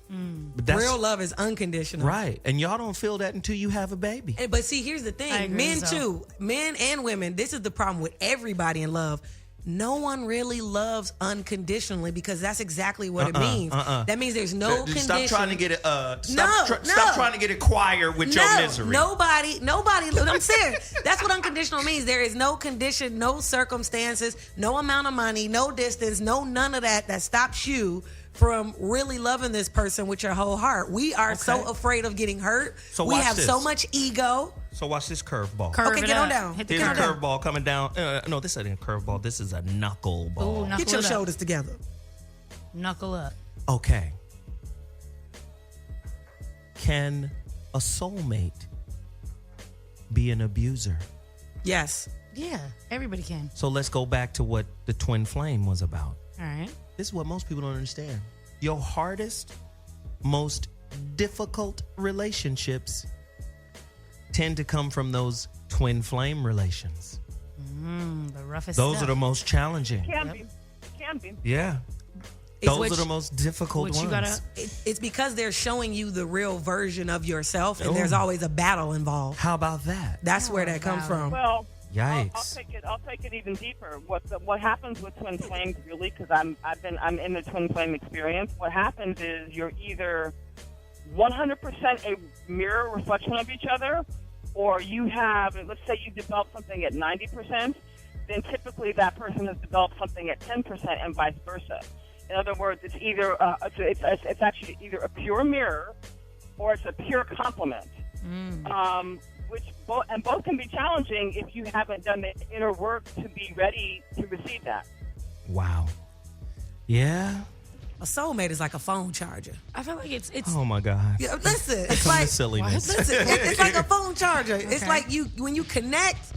Speaker 1: But
Speaker 3: Real love is unconditional.
Speaker 1: Right, and y'all don't feel that until you have a baby.
Speaker 3: But see, here's the
Speaker 2: I
Speaker 3: thing.
Speaker 2: agree,
Speaker 3: Men
Speaker 2: so.
Speaker 3: too. Men and women. This is the problem with everybody in love. No one really loves unconditionally because that's exactly what it means. That means there's no condition.
Speaker 1: Stop trying to get it.
Speaker 3: No.
Speaker 1: Stop trying to get acquired with your misery.
Speaker 3: Nobody. I'm serious. That's what unconditional means. There is no condition, no circumstances, no amount of money, no distance, none of that stops you from really loving this person with your whole heart. We are so afraid of getting hurt.
Speaker 1: So
Speaker 3: we
Speaker 1: watch
Speaker 3: have
Speaker 1: this.
Speaker 3: so much ego.
Speaker 1: So watch this curveball.
Speaker 2: Curve
Speaker 3: Okay,
Speaker 2: it
Speaker 3: get
Speaker 2: up.
Speaker 3: on down.
Speaker 2: Hit the
Speaker 1: Here's a
Speaker 2: curve.
Speaker 1: curveball coming down. No, this isn't a curveball. This is a knuckleball.
Speaker 2: Ooh, knuckle
Speaker 3: Get your
Speaker 2: it up.
Speaker 3: shoulders together.
Speaker 2: Knuckle up.
Speaker 1: Okay. Can a soulmate be an abuser?
Speaker 3: Yes.
Speaker 2: Yeah, everybody can.
Speaker 1: So let's go back to what the twin flame was about.
Speaker 2: All right.
Speaker 1: This is what most people don't understand. Your hardest, most difficult relationships tend to come from those twin flame relations.
Speaker 2: The roughest
Speaker 1: Those
Speaker 2: stuff.
Speaker 1: are the most challenging.
Speaker 4: Can be.
Speaker 1: Yeah.
Speaker 3: It's
Speaker 1: Those
Speaker 3: which-
Speaker 1: are the most difficult
Speaker 2: which
Speaker 1: ones.
Speaker 2: you gotta.
Speaker 3: It's because they're showing you the real version of yourself, and there's always a battle involved.
Speaker 1: How about that?
Speaker 3: That's where that comes
Speaker 2: wow.
Speaker 3: from.
Speaker 4: Well,
Speaker 1: Yikes.
Speaker 4: I'll take it even deeper. What happens with twin flames, really? Because I'm in the twin flame experience. What happens is you're either 100% a mirror reflection of each other, or you have, let's say you develop something at 90%, then typically that person has developed something at 10% and vice versa. In other words, it's either it's actually either a pure mirror or it's a pure compliment. Both can be challenging if you haven't done the inner work to be ready to receive that.
Speaker 1: Wow. Yeah.
Speaker 3: A soulmate is like a phone charger.
Speaker 2: I feel like it's
Speaker 1: Oh my God.
Speaker 3: Yeah, listen, it's
Speaker 1: Some
Speaker 3: like
Speaker 1: silliness.
Speaker 3: listen, it's like a phone charger. It's
Speaker 2: Okay.
Speaker 3: like when you connect,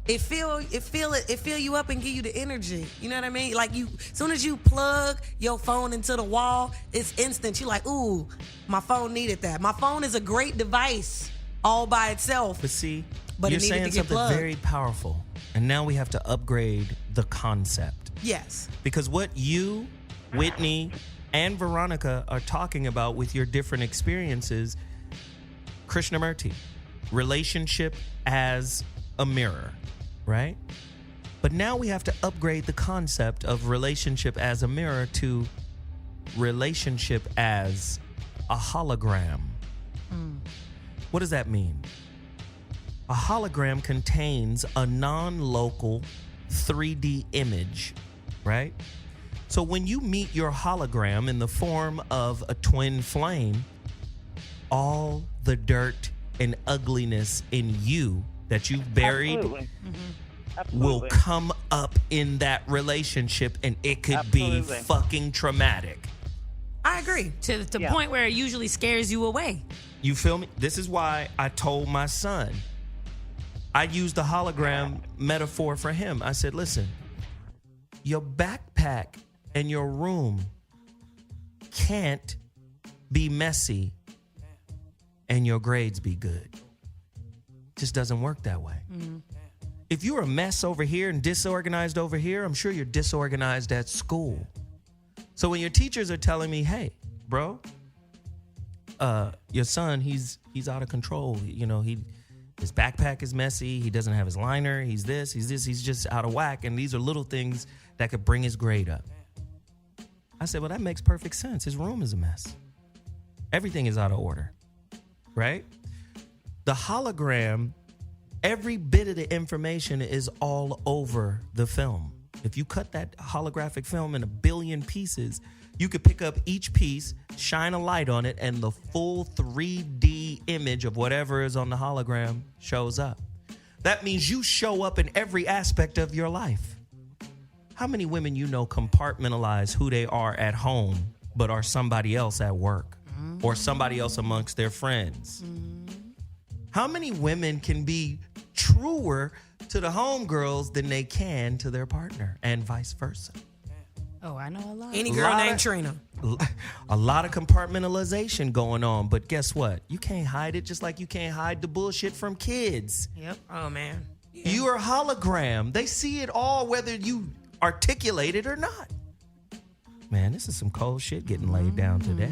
Speaker 3: it fill you up and give you the energy. You know what I mean? Like as soon as you plug your phone into the wall, it's instant. You're like, ooh, my phone needed that. My phone is a great device all by itself.
Speaker 1: But see,
Speaker 3: But
Speaker 1: you're
Speaker 3: it needed
Speaker 1: saying
Speaker 3: to get
Speaker 1: something
Speaker 3: plugged.
Speaker 1: very powerful. And now we have to upgrade the concept.
Speaker 3: Yes.
Speaker 1: Because what you, Whitney, and Veronica are talking about with your different experiences, Krishnamurti, relationship as a mirror, right? But now we have to upgrade the concept of relationship as a mirror to relationship as a hologram. What does that mean? A hologram contains a non-local 3D image, right? So when you meet your hologram in the form of a twin flame, all the dirt and ugliness in you that you've buried
Speaker 4: Absolutely.
Speaker 1: will
Speaker 4: Absolutely.
Speaker 1: come up in that relationship, and it could be
Speaker 4: Absolutely.
Speaker 1: fucking traumatic.
Speaker 3: I agree.
Speaker 2: to the
Speaker 4: Yeah.
Speaker 2: point where it usually scares you away.
Speaker 1: You feel me? This is why I told my son, I used the hologram metaphor for him. I said, listen, your backpack and your room can't be messy and your grades be good. Just doesn't work that way. If you're a mess over here and disorganized over here, I'm sure you're disorganized at school. So when your teachers are telling me, hey, bro, your son, he's out of control. You know, his backpack is messy. He doesn't have his liner. He's this. He's just out of whack. And these are little things that could bring his grade up. I said, well, that makes perfect sense. His room is a mess. Everything is out of order, right? The hologram, every bit of the information is all over the film. If you cut that holographic film in 1 billion pieces, you could pick up each piece, shine a light on it, and the full 3D image of whatever is on the hologram shows up. That means you show up in every aspect of your life. How many women you know compartmentalize who they are at home, but are somebody else at work or somebody else amongst their friends? How many women can be truer to the homegirls than they can to their partner, and vice versa?
Speaker 2: Oh, I know a lot.
Speaker 3: Any girl
Speaker 1: Lot
Speaker 3: named
Speaker 1: of-
Speaker 3: Trina.
Speaker 1: A lot of compartmentalization going on, but guess what? You can't hide it, just like you can't hide the bullshit from kids.
Speaker 2: Yep.
Speaker 3: Oh man.
Speaker 1: You are a hologram. They see it all, whether you articulate it or not. Man, this is some cold shit getting laid down today.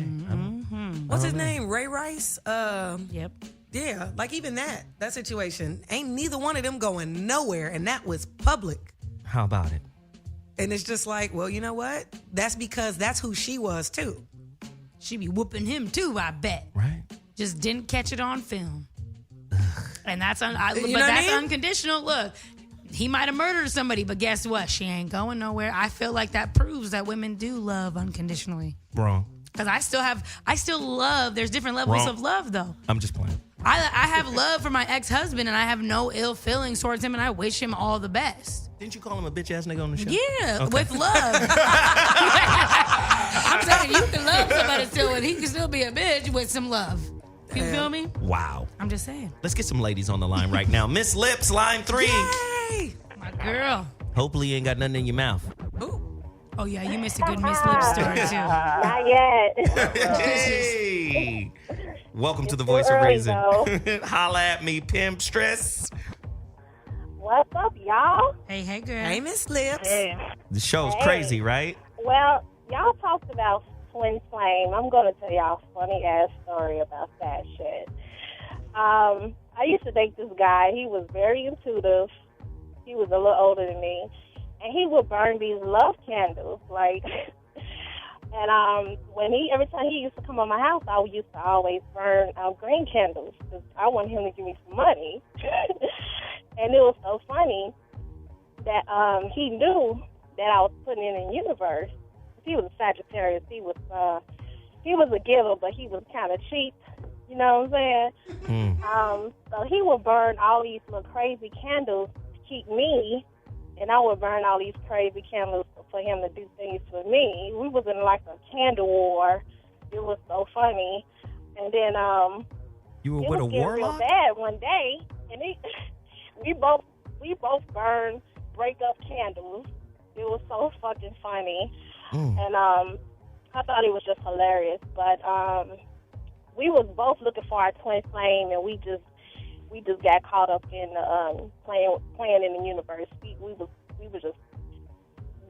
Speaker 3: What's his name? Ray Rice?
Speaker 2: Yep.
Speaker 3: Yeah, like even that situation, ain't neither one of them going nowhere, and that was public.
Speaker 1: How about it?
Speaker 3: And it's just like, well, you know what? That's because that's who she was too.
Speaker 2: She be whooping him too, I bet.
Speaker 1: Right?
Speaker 2: Just didn't catch it on film. And that's
Speaker 3: know
Speaker 2: but
Speaker 3: what I
Speaker 2: that's
Speaker 3: mean?
Speaker 2: unconditional. Look, he might have murdered somebody, but guess what? She ain't going nowhere. I feel like that proves that women do love unconditionally.
Speaker 1: Wrong.
Speaker 2: Because I still love, there's different levels
Speaker 1: Wrong.
Speaker 2: of love though.
Speaker 1: I'm just playing.
Speaker 2: I have love for my ex-husband and I have no ill feelings towards him and I wish him all the best.
Speaker 1: Didn't you call him a bitch ass nigga on the show?
Speaker 2: Yeah,
Speaker 1: Okay.
Speaker 2: with love. I'm saying you can love somebody still and he can still be a bitch with some love. You feel me?
Speaker 1: Wow.
Speaker 2: I'm just saying.
Speaker 1: Let's get some ladies on the line right now. Miss Lips, line 3.
Speaker 3: Hey.
Speaker 2: My girl.
Speaker 1: Hopefully you ain't got nothing in your mouth.
Speaker 3: Ooh.
Speaker 2: Oh yeah, you missed a good Miss Lip story too.
Speaker 6: Not yet.
Speaker 1: Hey! Welcome to the
Speaker 6: too
Speaker 1: Voice of
Speaker 6: early,
Speaker 1: Reason.
Speaker 6: though.
Speaker 1: Holla at me, pimp stress.
Speaker 6: What's up, y'all?
Speaker 2: Hey girl.
Speaker 3: Hey, Miss Lips.
Speaker 4: Hey.
Speaker 1: The show's
Speaker 6: Hey.
Speaker 1: crazy, right?
Speaker 6: Well, y'all talked about twin flame. I'm going to tell y'all a funny-ass story about that shit. I used to date this guy. He was very intuitive. He was a little older than me. And he would burn these love candles, like... And every time he used to come on my house, I used to always burn green candles because I wanted him to give me some money. And it was so funny that he knew that I was putting in the universe. He was a Sagittarius. He was a giver, but he was kind of cheap. You know what I'm saying? So he would burn all these little crazy candles to keep me, and I would burn all these crazy candles for him to do things for me. We was in like a candle war. It was so funny. And then
Speaker 1: You were
Speaker 6: it
Speaker 1: with a
Speaker 6: was getting real
Speaker 1: warlock?
Speaker 6: bad one day, and we both burned breakup candles. It was so fucking funny, and I thought it was just hilarious. But we was both looking for our twin flame, and we just got caught up in playing in the universe. We were just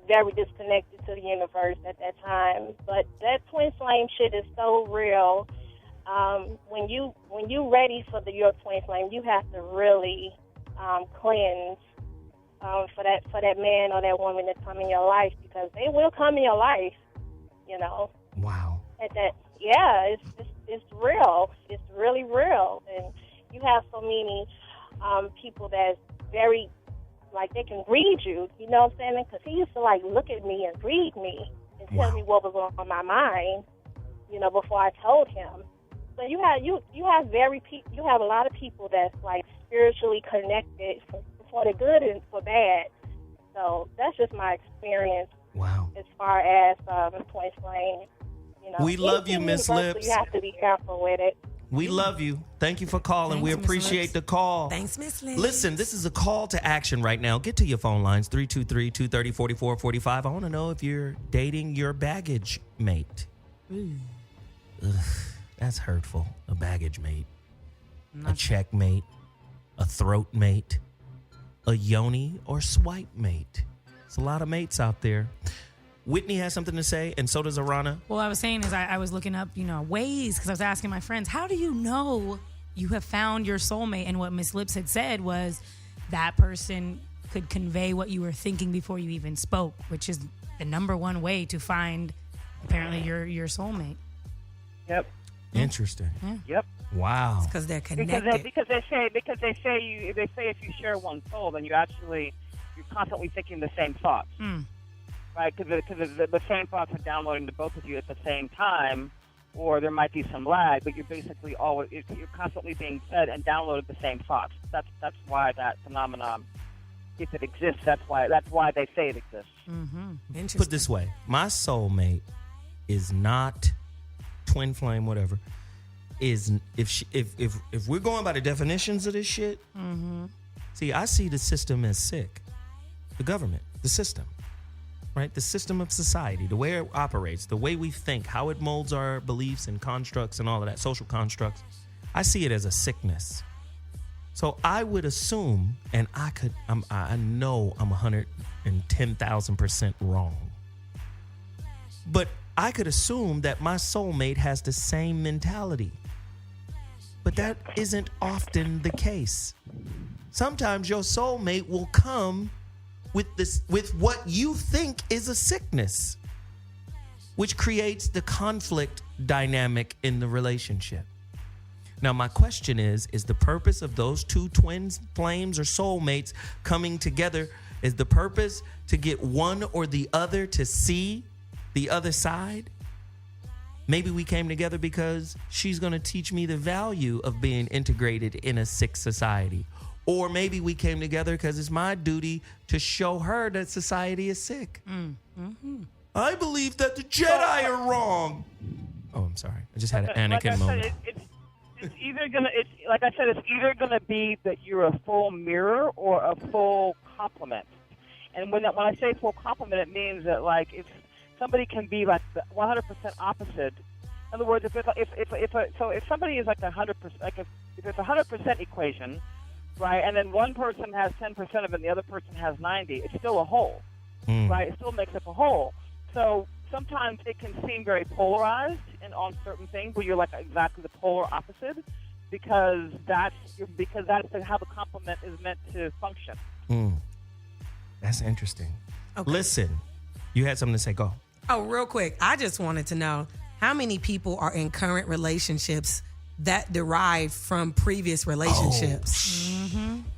Speaker 6: very disconnected to the universe at that time. But that twin flame shit is so real. When you ready for your twin flame, you have to really cleanse for that man or that woman that come in your life, because they will come in your life, you know.
Speaker 1: Wow.
Speaker 6: It's real. It's really real, and you have so many people that's very, like, they can read you. You know what I'm saying? Because he used to like look at me and read me and tell me what was on my mind, you know, before I told him. So you have a lot of people that's like spiritually connected for the good and for bad. So that's just my experience.
Speaker 1: Wow.
Speaker 6: As far as twin flame, you know,
Speaker 1: We love you, Miss Lips.
Speaker 6: You have to be careful with it.
Speaker 1: We love you. Thank you for calling. We
Speaker 2: Thanks, Miss
Speaker 1: appreciate
Speaker 2: Lips.
Speaker 1: the call.
Speaker 3: Thanks, Miss Liz.
Speaker 1: Listen, this is a call to action right now. Get to your phone lines, 323-230-4445. I want to know if you're dating your baggage mate. Ugh, that's hurtful. A baggage mate. A checkmate. A throat mate. A yoni or swipe mate. There's a lot of mates out there. Whitney has something to say, and so does Aarona.
Speaker 2: Well, I was saying is I was looking up, ways, because I was asking my friends, how do you know you have found your soulmate? And what Miss Lips had said was that person could convey what you were thinking before you even spoke, which is the number one way to find, apparently, your soulmate.
Speaker 4: Yep.
Speaker 1: Interesting.
Speaker 4: Yep.
Speaker 1: Wow.
Speaker 3: Because they're connected.
Speaker 4: Because they say if you share one soul, then you're constantly thinking the same thoughts. Right, because the same thoughts are downloading to both of you at the same time, or there might be some lag, but you're basically you're constantly being fed and downloaded the same thoughts. That's why that phenomenon, if it exists, that's why they say it exists.
Speaker 3: Interesting.
Speaker 1: Put it this way, my soulmate is not twin flame, whatever. Is if we're going by the definitions of this shit, see, I see the system as sick. The government, the system. Right? The system of society, the way it operates, the way we think, how it molds our beliefs and constructs and all of that, social constructs, I see it as a sickness. So I would assume, and I know I'm 110,000% wrong, but I could assume that my soulmate has the same mentality. But that isn't often the case. Sometimes your soulmate will come with what you think is a sickness, which creates the conflict dynamic in the relationship. Now, my question is the purpose of those two twin flames or soulmates coming together, is the purpose to get one or the other to see the other side? Maybe we came together because she's going to teach me the value of being integrated in a sick society. Or maybe we came together because it's my duty to show her that society is sick. I believe that the Jedi are wrong. Oh, I'm sorry. I just had an Anakin moment.
Speaker 4: It's either gonna be that you're a full mirror or a full complement. And when I say full complement, it means that, like, if somebody can be like 100% opposite. In other words, if somebody is like 100%, if it's 100% equation. Right, and then one person has 10% of it and the other person has 90. It's still a whole, right? It still makes up a whole. So sometimes it can seem very polarized on certain things where you're like exactly the polar opposite, because that's how the complement is meant to function.
Speaker 1: That's interesting.
Speaker 3: Okay.
Speaker 1: Listen, you had something to say. Go.
Speaker 3: Oh, real quick. I just wanted to know how many people are in current relationships that derived from previous relationships.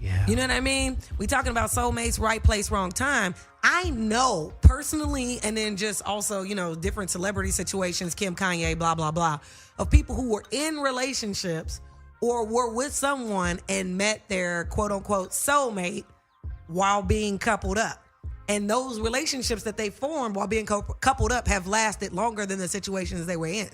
Speaker 1: Yeah.
Speaker 3: You know what I mean? We talking about soulmates, right place, wrong time. I know personally, and then just also, different celebrity situations, Kim, Kanye, blah, blah, blah, of people who were in relationships or were with someone and met their quote unquote soulmate while being coupled up. And those relationships that they formed while being coupled up have lasted longer than the situations they were in.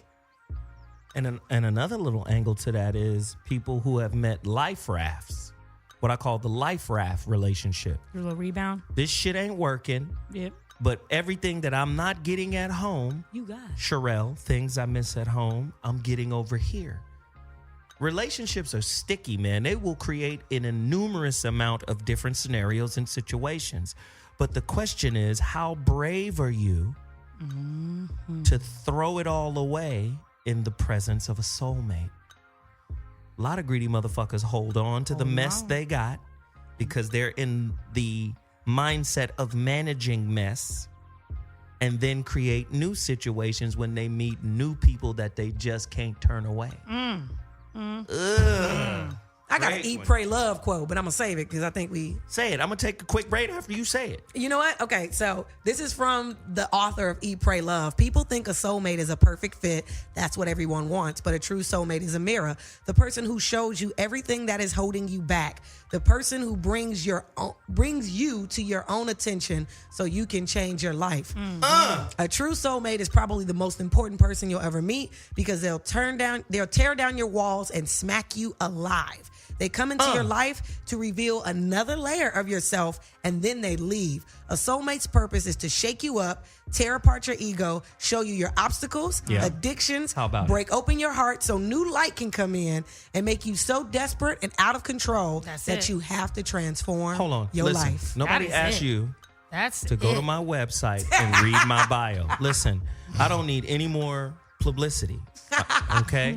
Speaker 1: And another little angle to that is people who have met life rafts, what I call the life raft relationship.
Speaker 2: Your little rebound.
Speaker 1: This shit ain't working,
Speaker 2: Yep.
Speaker 1: but everything that I'm not getting at home,
Speaker 2: You got it.
Speaker 1: Sherelle, things I miss at home, I'm getting over here. Relationships are sticky, man. They will create an innumerous amount of different scenarios and situations. But the question is, how brave are you to throw it all away in the presence of a soulmate? A lot of greedy motherfuckers hold on to the mess they got because they're in the mindset of managing mess and then create new situations when they meet new people that they just can't turn away. Ugh.
Speaker 3: I got an
Speaker 1: Great
Speaker 3: Eat,
Speaker 1: one.
Speaker 3: Pray, Love quote, but I'm going to save it because I think we...
Speaker 1: Say it. I'm going to take a quick break after you say it.
Speaker 3: You know what? Okay, so this is from the author of Eat, Pray, Love. People think a soulmate is a perfect fit. That's what everyone wants. But a true soulmate is a mirror. The person who shows you everything that is holding you back. The person who brings you to your own attention so you can change your life. A true soulmate is probably the most important person you'll ever meet because they'll tear down your walls and smack you alive. They come into your life to reveal another layer of yourself, and then they leave. A soulmate's purpose is to shake you up, tear apart your ego, show you your obstacles, addictions,
Speaker 1: How about
Speaker 3: break open your heart so new light can come in and make you so desperate and out of control
Speaker 2: That's
Speaker 3: that
Speaker 2: it.
Speaker 3: you have to transform
Speaker 1: Hold on.
Speaker 3: your
Speaker 1: Listen,
Speaker 3: life.
Speaker 1: nobody
Speaker 2: That is
Speaker 1: asked
Speaker 2: it.
Speaker 1: you
Speaker 2: That's
Speaker 1: to go
Speaker 2: it.
Speaker 1: to my website and read my bio. Listen, I don't need any more publicity. Okay?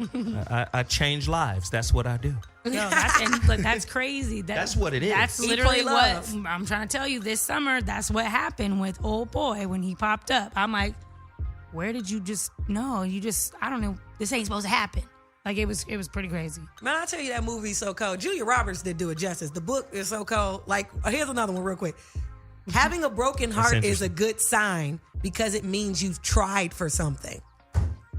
Speaker 1: I change lives. That's what I do.
Speaker 2: Yo, that's crazy.
Speaker 1: That's what it is.
Speaker 2: That's
Speaker 3: Eat,
Speaker 2: literally
Speaker 3: Pray,
Speaker 2: what
Speaker 3: Love.
Speaker 2: I'm trying to tell you. This summer, that's what happened with old boy when he popped up. I'm like, where did you just? No, you just. I don't know. This ain't supposed to happen. Like it was pretty crazy.
Speaker 3: Man, I tell you that movie's so cold. Julia Roberts did do it justice. The book is so cold. Like, here's another one real quick. Having a broken heart is a good sign because it means you've tried for something.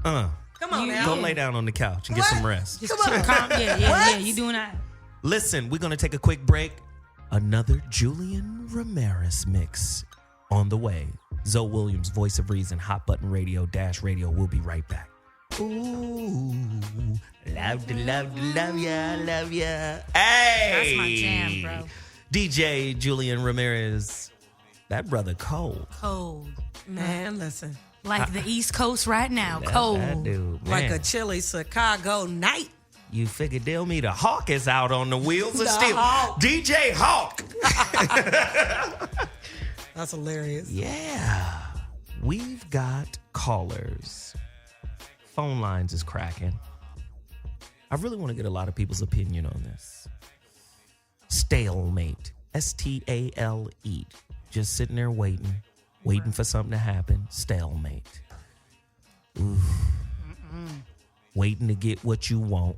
Speaker 3: Come on now.
Speaker 1: Go lay down on the couch and get some rest.
Speaker 2: Just
Speaker 3: Come on.
Speaker 2: yeah. You doing that?
Speaker 1: Listen, we're going to take a quick break. Another Julian Ramirez mix on the way. ZoWilliams, Voice of Reason, Hot Button Radio, Dash Radio. We'll be right back. Ooh, love ya. Hey!
Speaker 2: That's my jam, bro.
Speaker 1: DJ Julian Ramirez. That brother cold.
Speaker 2: Cold.
Speaker 3: Man, listen.
Speaker 2: Like the East Coast right now. Cold.
Speaker 1: That dude,
Speaker 3: Like
Speaker 1: man.
Speaker 3: a chilly Chicago night.
Speaker 1: You figured they'll meet a Hawk is out on the wheels of
Speaker 3: The
Speaker 1: steel.
Speaker 3: Hawk.
Speaker 1: DJ Hawk.
Speaker 3: That's hilarious.
Speaker 1: Yeah. We've got callers. Phone lines is cracking. I really want to get a lot of people's opinion on this. Stalemate. S-T-A-L-E. Just sitting there waiting for something to happen. Stalemate. Oof. Waiting to get what you want.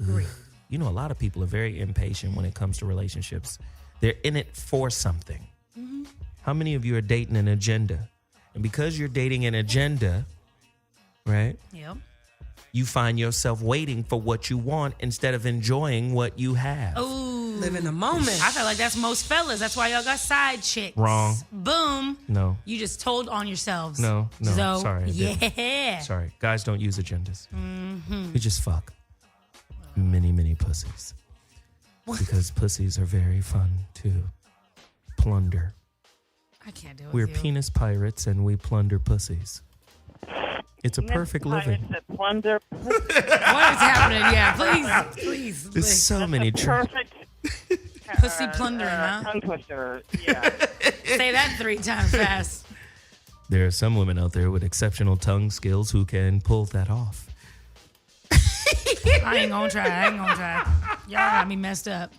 Speaker 1: Oof. You know, a lot of people are very impatient when it comes to relationships. They're in it for something. How many of you are dating an agenda? And because you're dating an agenda, right,
Speaker 2: Yep.
Speaker 1: you find yourself waiting for what you want instead of enjoying what you have.
Speaker 2: Ooh.
Speaker 3: Live in the moment.
Speaker 2: I feel like that's most fellas. That's why y'all got side chicks.
Speaker 1: Wrong.
Speaker 2: Boom.
Speaker 1: No.
Speaker 2: You just told on yourselves.
Speaker 1: No.
Speaker 2: So,
Speaker 1: Sorry. I didn't.
Speaker 2: yeah.
Speaker 1: Sorry. Guys don't use agendas. We just fuck many pussies. Because pussies are very fun to plunder.
Speaker 2: I can't do it.
Speaker 1: We're
Speaker 2: with you.
Speaker 1: penis pirates and we plunder pussies. It's a perfect living.
Speaker 4: Pirates that plunder.
Speaker 2: What is happening? Yeah, please.
Speaker 1: There's so many tricks.
Speaker 4: Perfect.
Speaker 2: Pussy plundering, huh?
Speaker 4: Tongue twister. Yeah.
Speaker 2: Say that 3 times fast.
Speaker 1: There are some women out there with exceptional tongue skills who can pull that off.
Speaker 2: I ain't gonna try. Y'all got me messed up.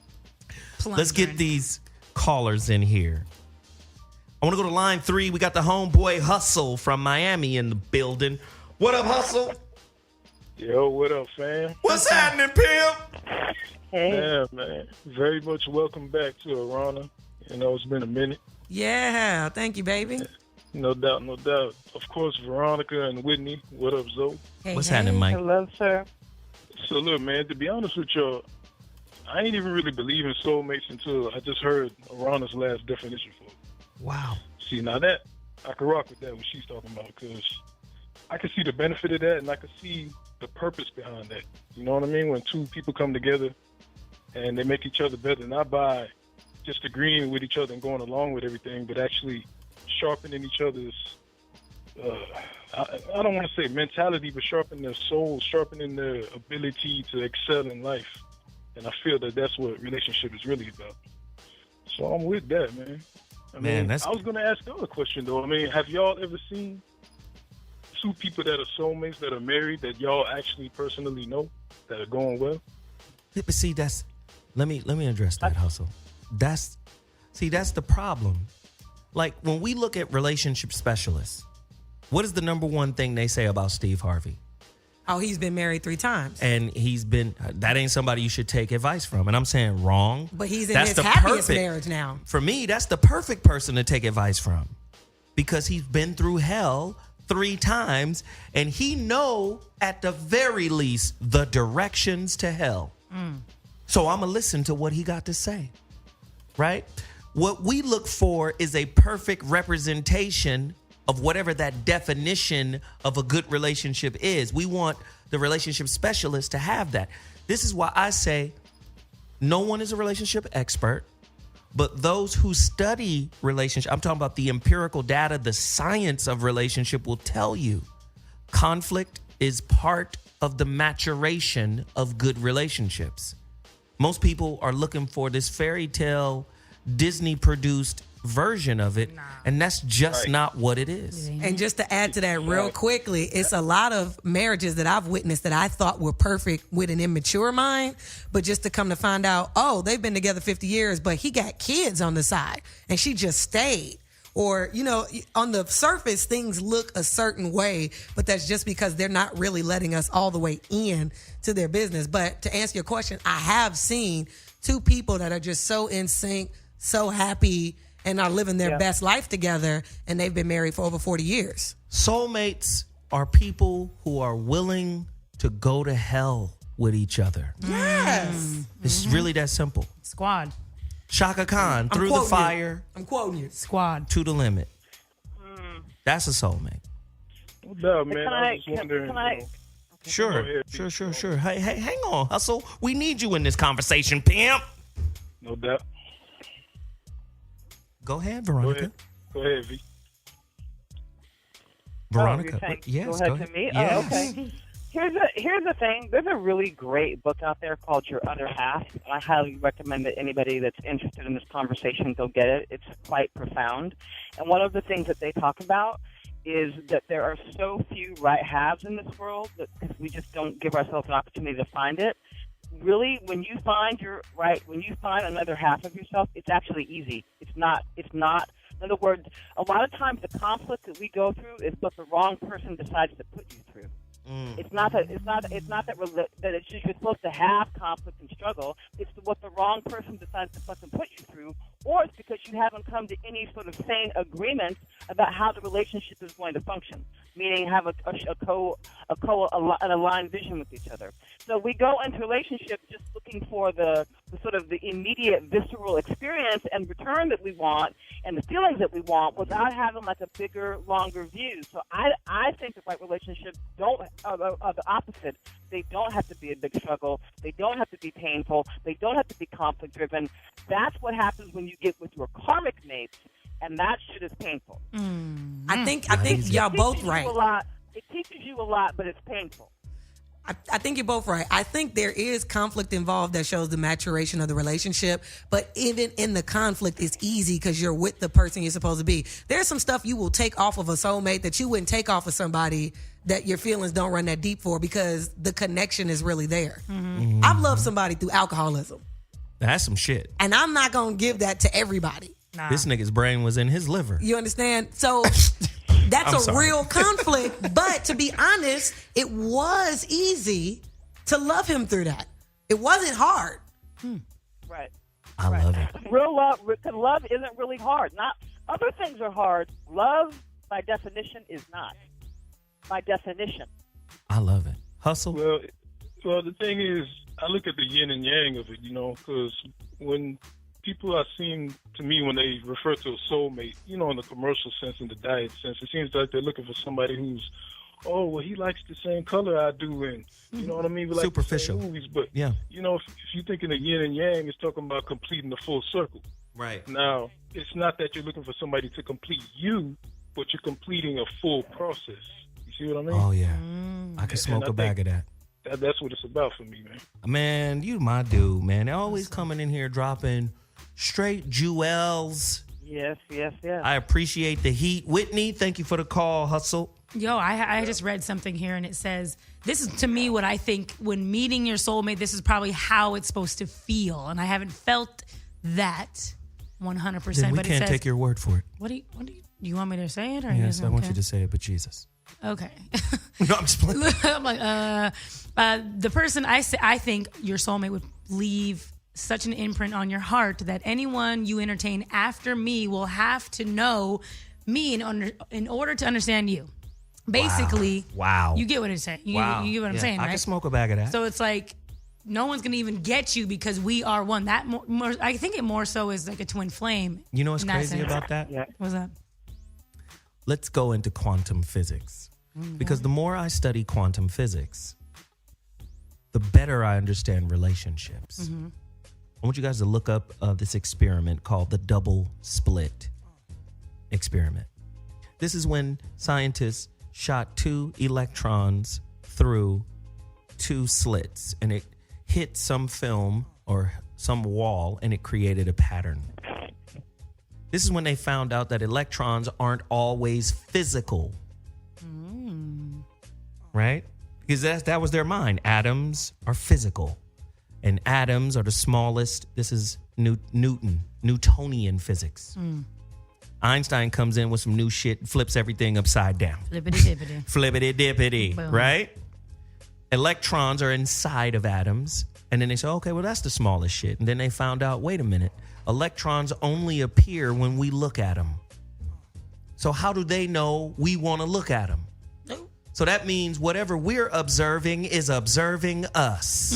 Speaker 1: Let's get
Speaker 2: Plundering.
Speaker 1: these callers in here. I want to go to line 3. We got the homeboy Hustle from Miami in the building. What up, Hustle?
Speaker 7: Yo, what up, fam?
Speaker 1: What's happening, pimp?
Speaker 4: Hey.
Speaker 7: Yeah, man. Very much welcome back to Aarona. You know, it's been a minute.
Speaker 3: Yeah, thank you, baby.
Speaker 7: No doubt, no doubt. Of course, Veronica and Whitney. What up, Zoe?
Speaker 3: Hey,
Speaker 1: What's
Speaker 3: hey.
Speaker 1: happening, Mike?
Speaker 4: Hello, sir.
Speaker 7: So, look, man, to be honest with y'all, I ain't even really believe in soulmates until I just heard Aarona's last definition for it.
Speaker 1: Wow.
Speaker 7: See, now that, I can rock with that, what she's talking about, because I can see the benefit of that, and I can see the purpose behind that. You know what I mean? When two people come together and they make each other better, not by just agreeing with each other and going along with everything, but actually sharpening each other's, I don't want to say mentality, but sharpening their soul, sharpening their ability to excel in life. And I feel that that's what relationship is really about. So I'm with that, man. I was going to ask the other question, though. I mean, have y'all ever seen two people that are soulmates that are married that y'all actually personally know that are going well?
Speaker 1: But see, let me address that, Hustle. That's the problem. Like, when we look at relationship specialists, what is the number one thing they say about Steve Harvey?
Speaker 3: Oh, he's been married 3 times.
Speaker 1: And that ain't somebody you should take advice from. And I'm saying wrong.
Speaker 3: But he's in his happiest marriage now.
Speaker 1: For me, that's the perfect person to take advice from, because he's been through hell 3 times and he know at the very least the directions to hell. So I'm going to listen to what he got to say, right? What we look for is a perfect representation of whatever that definition of a good relationship is. We want the relationship specialist to have that. This is why I say no one is a relationship expert, but those who study relationship, I'm talking about the empirical data, the science of relationship will tell you conflict is part of the maturation of good relationships. Most people are looking for this fairy tale, Disney-produced version of it, and that's just not what it is.
Speaker 3: And just to add to that real quickly, it's a lot of marriages that I've witnessed that I thought were perfect with an immature mind, but just to come to find out, oh, they've been together 50 years, but he got kids on the side and she just stayed. Or, you know, on the surface, things look a certain way, but that's just because they're not really letting us all the way in to their business. But to answer your question, I have seen 2 people that are just so in sync, so happy, and are living their best life together, and they've been married for over 40 years.
Speaker 1: Soulmates are people who are willing to go to hell with each other.
Speaker 3: Yes.
Speaker 1: It's really that simple.
Speaker 2: Squad.
Speaker 1: Shaka Khan, through the fire.
Speaker 3: I'm quoting you.
Speaker 2: Squad.
Speaker 1: To the limit. That's a soulmate.
Speaker 7: No doubt, man. I was just wondering.
Speaker 1: Sure. Hey, hang on, Hustle. We need you in this conversation, pimp.
Speaker 7: No doubt.
Speaker 1: Go ahead, Veronica.
Speaker 7: Go ahead, V.
Speaker 1: Veronica.
Speaker 4: Yes, go ahead to me?
Speaker 1: Yes.
Speaker 4: Oh, okay. Here's the thing. There's a really great book out there called Your Other Half. I highly recommend that anybody that's interested in this conversation go get it. It's quite profound. And one of the things that they talk about is that there are so few right halves in this world that we just don't give ourselves an opportunity to find it. Really, when you find another half of yourself, it's actually easy. It's not. In other words, a lot of times the conflict that we go through is what the wrong person decides to put you through. It's not that you're supposed to have conflict and struggle. It's what the wrong person decides to fucking put you through, or it's because you haven't come to any sort of sane agreement about how the relationship is going to function. Meaning, have an aligned vision with each other. So we go into relationships just looking for the sort of the immediate visceral experience and return that we want and the feelings that we want without having like a bigger, longer view. So I think the right relationships are the opposite. They don't have to be a big struggle. They don't have to be painful. They don't have to be conflict driven. That's what happens when you get with your karmic mates, and that shit is painful.
Speaker 3: I think y'all both right.
Speaker 4: It teaches you a lot, but it's painful.
Speaker 3: I think you're both right. I think there is conflict involved that shows the maturation of the relationship, but even in the conflict, it's easy because you're with the person you're supposed to be. There's some stuff you will take off of a soulmate that you wouldn't take off of somebody that your feelings don't run that deep for because the connection is really there. I've loved somebody through alcoholism.
Speaker 1: That's some shit.
Speaker 3: And I'm not going to give that to everybody.
Speaker 1: This nigga's brain was in his liver.
Speaker 3: You understand? So That's
Speaker 1: I'm
Speaker 3: a
Speaker 1: sorry.
Speaker 3: real conflict. But to be honest, it was easy to love him through that. It wasn't hard.
Speaker 4: Right.
Speaker 1: I love it.
Speaker 4: Real love, because love isn't really hard. Not other things are hard. Love, by definition, is not. By definition.
Speaker 1: I love it. Hustle.
Speaker 7: Well, the thing is, I look at the yin and yang of it, because when people are seen to me when they refer to a soulmate, in the commercial sense, in the diet sense, it seems like they're looking for somebody who's, oh, well, he likes the same color I do, and you know what I mean? We like the same
Speaker 1: Superficial.
Speaker 7: movies, but
Speaker 1: Yeah.
Speaker 7: if you think in the yin and yang, it's talking about completing the full circle.
Speaker 1: Right.
Speaker 7: Now, it's not that you're looking for somebody to complete you, but you're completing a full process. You see what I mean?
Speaker 1: Oh, yeah. I could smoke
Speaker 7: I
Speaker 1: a bag of
Speaker 7: think
Speaker 1: that.
Speaker 7: That's what it's about for me, man.
Speaker 1: Man, you my dude, man. They're always coming in here dropping straight jewels.
Speaker 4: Yes, yes, yes.
Speaker 1: I appreciate the heat. Whitney, thank you for the call, Hustle.
Speaker 2: Yo, I just read something here and it says, this is to me what I think when meeting your soulmate, this is probably how it's supposed to feel. And I haven't felt that 100%.
Speaker 1: Then we
Speaker 2: but
Speaker 1: can't
Speaker 2: it says,
Speaker 1: take your word for it.
Speaker 2: What do you want me to say it? Or
Speaker 1: Yes,
Speaker 2: you
Speaker 1: I want
Speaker 2: okay?
Speaker 1: you to say it, but Jesus.
Speaker 2: Okay.
Speaker 1: No, I'm just playing.
Speaker 2: I'm like, the person I think your soulmate would leave such an imprint on your heart that anyone you entertain after me will have to know me in order to understand you. Basically,
Speaker 1: Wow.
Speaker 2: you get what I'm saying. You get what I'm saying,
Speaker 1: I
Speaker 2: right?
Speaker 1: can smoke a bag of that.
Speaker 2: So it's like no one's gonna even get you because we are one. That more I think it more so is like a twin flame.
Speaker 1: You know what's
Speaker 2: in that
Speaker 1: crazy
Speaker 2: sense.
Speaker 1: about that?
Speaker 4: Yeah.
Speaker 2: What's that?
Speaker 1: Let's go into quantum physics. Because the more I study quantum physics, the better I understand relationships. I want you guys to look up this experiment called the double split experiment. This is when scientists shot 2 electrons through 2 slits, and it hit some film or some wall, and it created a pattern. This is when they found out that electrons aren't always physical. Right? Because that was their mind. Atoms are physical. And atoms are the smallest. This is Newtonian physics. Einstein comes in with some new shit, flips everything upside down.
Speaker 2: Flippity-dippity.
Speaker 1: Flippity-dippity,
Speaker 2: Boom.
Speaker 1: right? Electrons are inside of atoms. And then they say, okay, well, that's the smallest shit. And then they found out, wait a minute, electrons only appear when we look at them. So how do they know we want to look at them? So that means whatever we're observing is observing us.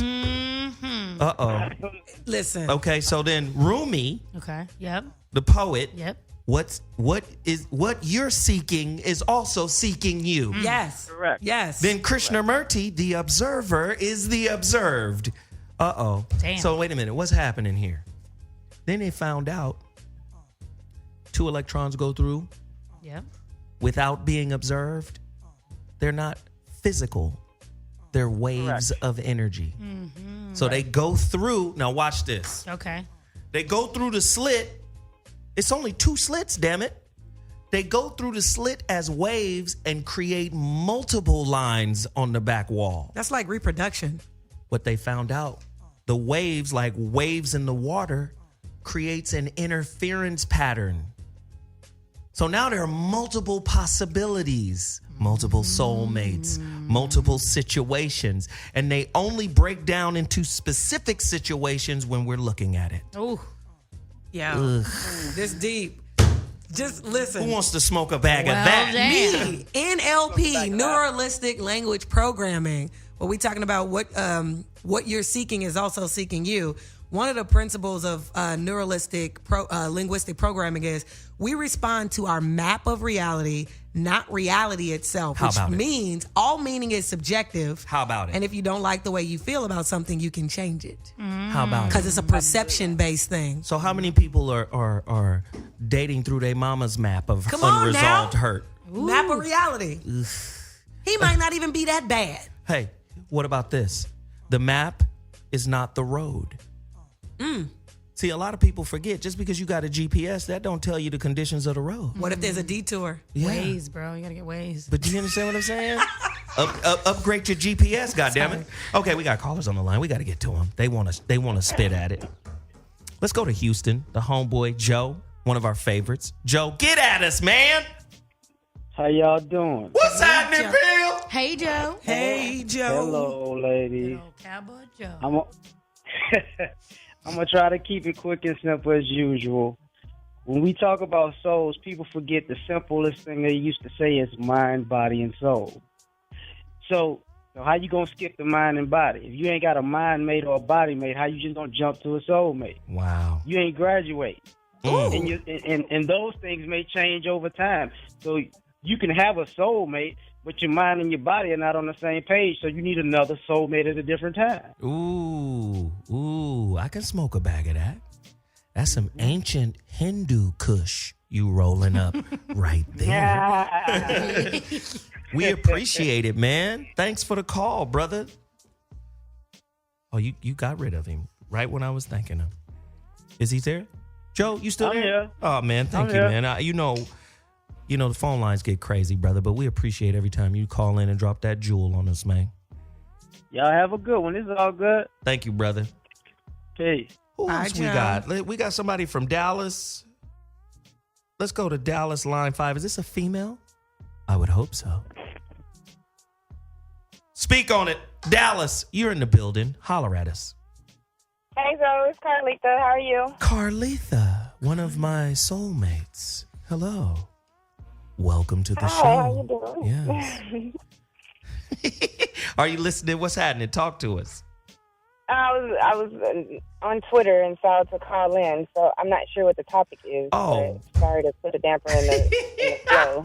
Speaker 1: Uh-oh.
Speaker 3: Listen.
Speaker 1: Okay, so then Rumi,
Speaker 2: Okay. Yep.
Speaker 1: the poet,
Speaker 2: Yep.
Speaker 1: what you're seeking is also seeking you.
Speaker 3: Yes.
Speaker 4: Correct.
Speaker 3: Yes.
Speaker 1: Then Krishnamurti, the observer, is the observed. Uh-oh.
Speaker 2: Damn.
Speaker 1: So wait a minute, what's happening here? Then they found out 2 electrons go through
Speaker 2: Yep.
Speaker 1: without being observed. They're not physical. They're waves of energy. So they go through. Now watch this.
Speaker 2: Okay.
Speaker 1: They go through the slit. It's only 2 slits, damn it. They go through the slit as waves and create multiple lines on the back wall.
Speaker 3: That's like reproduction.
Speaker 1: What they found out, the waves, like waves in the water, creates an interference pattern. So now there are multiple possibilities, multiple soulmates, multiple situations, and they only break down into specific situations when we're looking at it.
Speaker 2: Oh.
Speaker 3: Yeah. This deep. Just listen.
Speaker 1: Who wants to smoke a bag of
Speaker 2: Well,
Speaker 1: that?
Speaker 2: damn.
Speaker 3: Me, NLP, neuralistic language programming. What we talking about? What you're seeking is also seeking you. One of the principles of neuralistic linguistic programming is we respond to our map of reality, not reality itself.
Speaker 1: How
Speaker 3: which
Speaker 1: about it?
Speaker 3: means all meaning is subjective.
Speaker 1: How about it?
Speaker 3: And if you don't like the way you feel about something, you can change it
Speaker 1: How about it?
Speaker 3: because it's a perception-based thing.
Speaker 1: So how many people are dating through their mama's map of
Speaker 3: Come on
Speaker 1: unresolved
Speaker 3: now.
Speaker 1: hurt?
Speaker 3: Map of reality. He might not even be that bad.
Speaker 1: Hey, what about this? The map is not the road. See, a lot of people forget just because you got a GPS, that don't tell you the conditions of the road.
Speaker 3: What if there's a detour?
Speaker 1: Yeah.
Speaker 2: Ways, bro. You gotta get ways.
Speaker 1: But do you understand what I'm saying? Upgrade your GPS, goddammit. Okay, we got callers on the line. We got to get to them. They want to spit at it. Let's go to Houston. The homeboy Joe, one of our favorites. Joe, get at us, man.
Speaker 8: How y'all doing?
Speaker 1: What's happening, Bill?
Speaker 2: Hey, Joe.
Speaker 3: Hey, Joe.
Speaker 8: Hello, old lady.
Speaker 2: Good old Cowboy Joe.
Speaker 8: I'm gonna try to keep it quick and simple as usual. When we talk about souls, people forget the simplest thing they used to say is mind, body, and soul. So how you gonna skip the mind and body? If you ain't got a mind mate or a body mate, how you just gonna jump to a soul mate?
Speaker 1: Wow.
Speaker 8: You ain't graduate. And those things may change over time. So you can have a soul mate, but your mind and your body are not on the same page. So you need another soul mate at a different time.
Speaker 1: Ooh, I can smoke a bag of that. That's some ancient Hindu kush you rolling up right there. We appreciate it, man. Thanks for the call, brother. Oh, you got rid of him right when I was thanking him. Is he there? Joe, you still there?
Speaker 8: Here.
Speaker 1: Oh, man, thank you, man. You know, the phone lines get crazy, brother, but we appreciate every time you call in and drop that jewel on us, man.
Speaker 8: Y'all have a good one. This is all good.
Speaker 1: Thank you, brother.
Speaker 8: Peace.
Speaker 1: Who else we got? We got somebody from Dallas. Let's go to Dallas, line 5. Is this a female? I would hope so. Speak on it. Dallas, you're in the building. Holler at us.
Speaker 6: Hey, Zoe, it's Carlita. How are you?
Speaker 1: Carlitha, one of my soulmates. Hello. Welcome to the show.
Speaker 6: Hi, how you doing?
Speaker 1: Yes. Are you listening? What's happening? Talk to us.
Speaker 6: I was on Twitter and saw to call in, so I'm not sure what the topic is.
Speaker 1: Oh.
Speaker 6: But sorry to put a damper in the flow.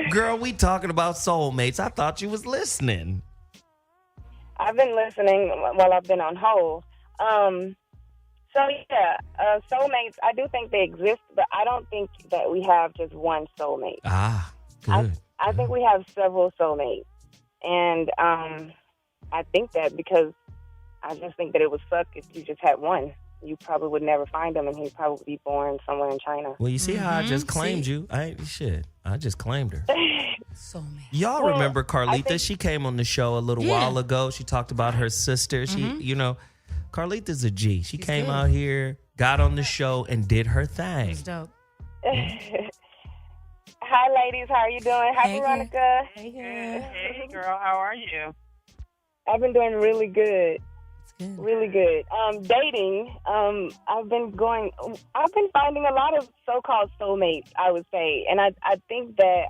Speaker 1: Girl, we talking about soulmates. I thought you was listening.
Speaker 6: I've been listening while I've been on hold. Soulmates, I do think they exist, but I don't think that we have just one soulmate.
Speaker 1: Good.
Speaker 6: I think we have several soulmates. And I think that because I just think that it would suck if you just had one. You probably would never find him, and he'd probably be born somewhere in China.
Speaker 1: Well, you see how I just claimed you? I just claimed her.
Speaker 2: Soulmate.
Speaker 1: Y'all remember Carlita? She came on the show a little while ago. She talked about her sister. Carlita's a G. She came out here, got on the show, and did her thing.
Speaker 2: That's dope.
Speaker 6: Hi, ladies. How are you doing? Hi,
Speaker 2: Hey,
Speaker 6: Veronica.
Speaker 2: Hey, girl.
Speaker 4: Hey, girl, how are you?
Speaker 6: I've been doing really good.
Speaker 2: It's good.
Speaker 6: Really good. Dating. I've been finding a lot of so-called soulmates, I would say, and I think that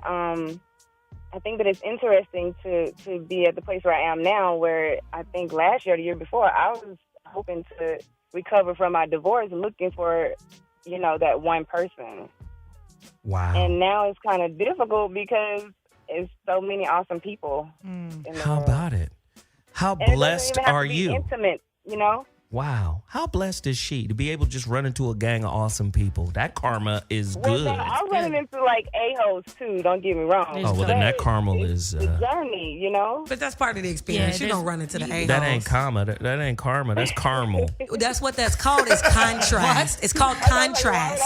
Speaker 6: it's interesting to be at the place where I am now, where I think last year, or the year before, I was hoping to recover from my divorce, looking for, that one person.
Speaker 1: Wow.
Speaker 6: And now it's kind of difficult because it's so many awesome people in the
Speaker 1: How
Speaker 6: world.
Speaker 1: about it? How
Speaker 6: And it doesn't
Speaker 1: blessed
Speaker 6: even have
Speaker 1: are
Speaker 6: to be
Speaker 1: you?
Speaker 6: Intimate,
Speaker 1: Wow. How blessed is she to be able to just run into a gang of awesome people? That karma is
Speaker 6: Well,
Speaker 1: good.
Speaker 6: I'm running into like a-holes too. Don't get me wrong.
Speaker 1: Oh, well, then that
Speaker 6: But
Speaker 1: karma
Speaker 6: it's
Speaker 1: is...
Speaker 6: the journey,
Speaker 3: But that's part of the experience.
Speaker 2: Yeah,
Speaker 3: You're going to run into the a-holes.
Speaker 1: that ain't karma. That ain't karma. That's caramel.
Speaker 3: That's what that's called is contrast. It's called contrast.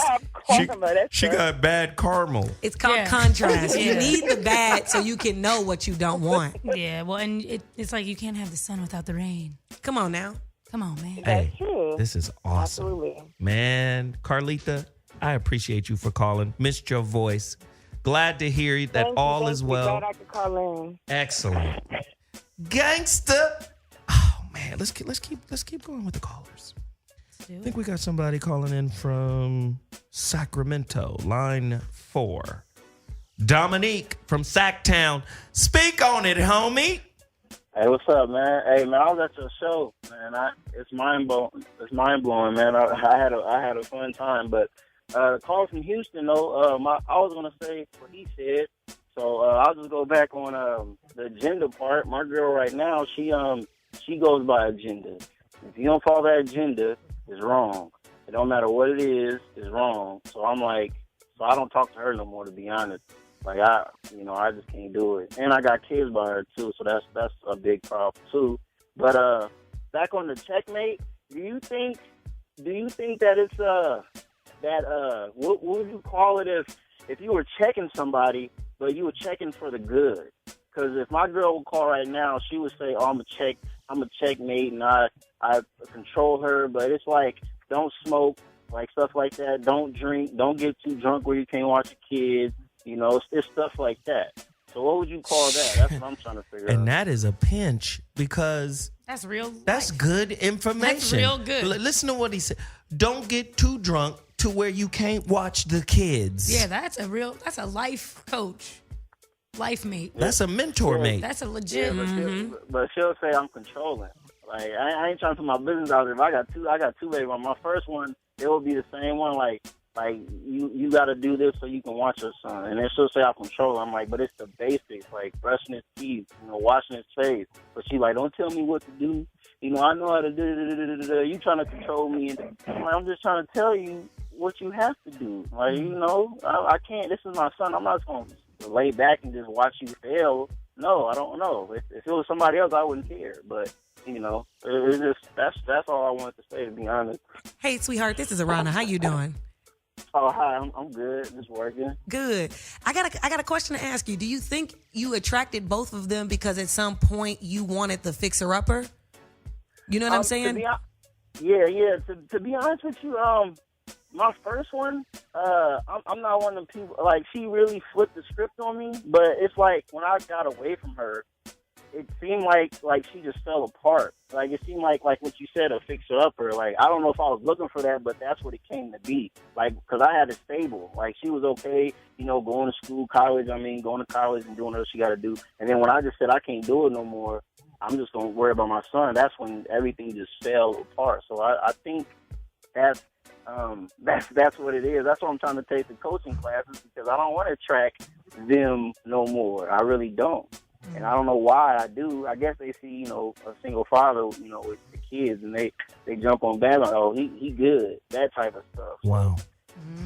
Speaker 1: She got bad caramel.
Speaker 3: It's called contrast. You need the bad so you can know what you don't want.
Speaker 2: Yeah, well, and it's like you can't have the sun without the rain.
Speaker 3: Come on now.
Speaker 2: Come on, man.
Speaker 1: Hey,
Speaker 6: true.
Speaker 1: this is awesome.
Speaker 6: Absolutely.
Speaker 1: Man, Carlita, I appreciate you for calling. Missed your voice. Glad to hear that all is well.
Speaker 6: Glad I could call in.
Speaker 1: Excellent. Gangsta. Oh man, let's keep going with the callers. I think we got somebody calling in from Sacramento, line 4. Dominique from Sacktown. Speak on it, homie.
Speaker 5: Hey, what's up, man? Hey, man, I was at your show, man. It's mind blowing, man. I had a fun time, but the call from Houston, though, I was gonna say what he said, so I'll just go back on the agenda part. My girl right now, she goes by agenda. If you don't follow that agenda, it's wrong. It don't matter what it is, it's wrong. So I'm like, I don't talk to her no more, to be honest. Like I just can't do it. And I got kids by her too, so that's a big problem too. But back on the checkmate, do you think that it's what would you call it if you were checking somebody, but you were checking for the good? Because if my girl would call right now, she would say, "Oh, I'm a checkmate, and I control her." But it's like, don't smoke, like stuff like that. Don't drink. Don't get too drunk where you can't watch your kids.
Speaker 9: You know, it's stuff like that. So what would you call that? That's what I'm trying to figure out.
Speaker 1: And that is a pinch because
Speaker 2: That's real.
Speaker 1: that's good information.
Speaker 2: That's real good.
Speaker 1: Listen to what he said. Don't get too drunk to where you can't watch the kids.
Speaker 2: Yeah, that's a life coach, life mate.
Speaker 1: That's a mentor mate.
Speaker 2: That's a legit.
Speaker 9: But she'll say I'm controlling. Like I ain't trying to put my business out there. If I got two baby on my first one, it will be the same one. Like you got to do this so you can watch your son. And then she'll say I'm controlling. I'm like, but it's the basics, like brushing his teeth, washing his face. But she like, don't tell me what to do. I know how to do. You trying to control me? And I'm just trying to tell you what you have to do. Like, I can't. This is my son. I'm not just going to lay back and just watch you fail. No, I don't know. If it was somebody else, I wouldn't care. But it's just that's all I wanted to say, to be honest.
Speaker 3: Hey, sweetheart, this is Aarona. How you doing?
Speaker 9: Oh, hi. I'm good. Just working.
Speaker 3: Good. I got a question to ask you. Do you think you attracted both of them because at some point you wanted the fixer-upper? You know what I'm saying?
Speaker 9: Yeah. To be honest with you, my first one, I'm not one of them people. Like, she really flipped the script on me. But it's like when I got away from her, it seemed like she just fell apart. Like, it seemed like what you said, a fixer-upper. Like, I don't know if I was looking for that, but that's what it came to be. Like, because I had it stable. Like, she was okay, going to school, going to college and doing what she got to do. And then when I just said I can't do it no more, I'm just going to worry about my son, that's when everything just fell apart. So I think that's what it is. That's why I'm trying to take the coaching classes, because I don't want to track them no more. I really don't. And I don't know why I do. I guess they see, a single father, with the kids, and they jump on bad on, oh, he good, that type of stuff.
Speaker 1: Wow.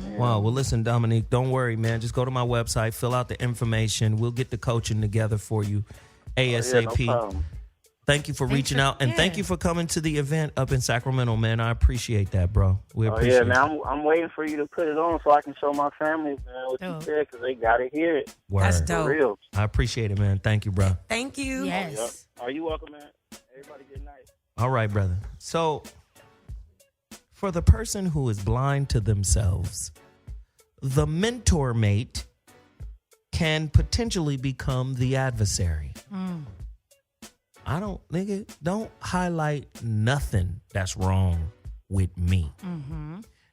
Speaker 9: Yeah.
Speaker 1: Wow. Well, listen, Dominique, don't worry, man. Just go to my website, fill out the information. We'll get the coaching together for you ASAP.
Speaker 9: Yeah, no problem.
Speaker 1: Thank you for reaching out, and thank you for coming to the event up in Sacramento, man. I appreciate that, bro. We appreciate it.
Speaker 9: Man. I'm waiting for you to put it on so I can show my family, man, what you said, because they got to hear it.
Speaker 1: Word.
Speaker 3: That's dope.
Speaker 9: For real.
Speaker 1: I appreciate it, man. Thank you, bro.
Speaker 3: Thank you.
Speaker 2: Yes.
Speaker 9: Are you welcome, man? Everybody good night.
Speaker 1: All right, brother. So, for the person who is blind to themselves, the mentor mate can potentially become the adversary. Don't highlight nothing that's wrong with me.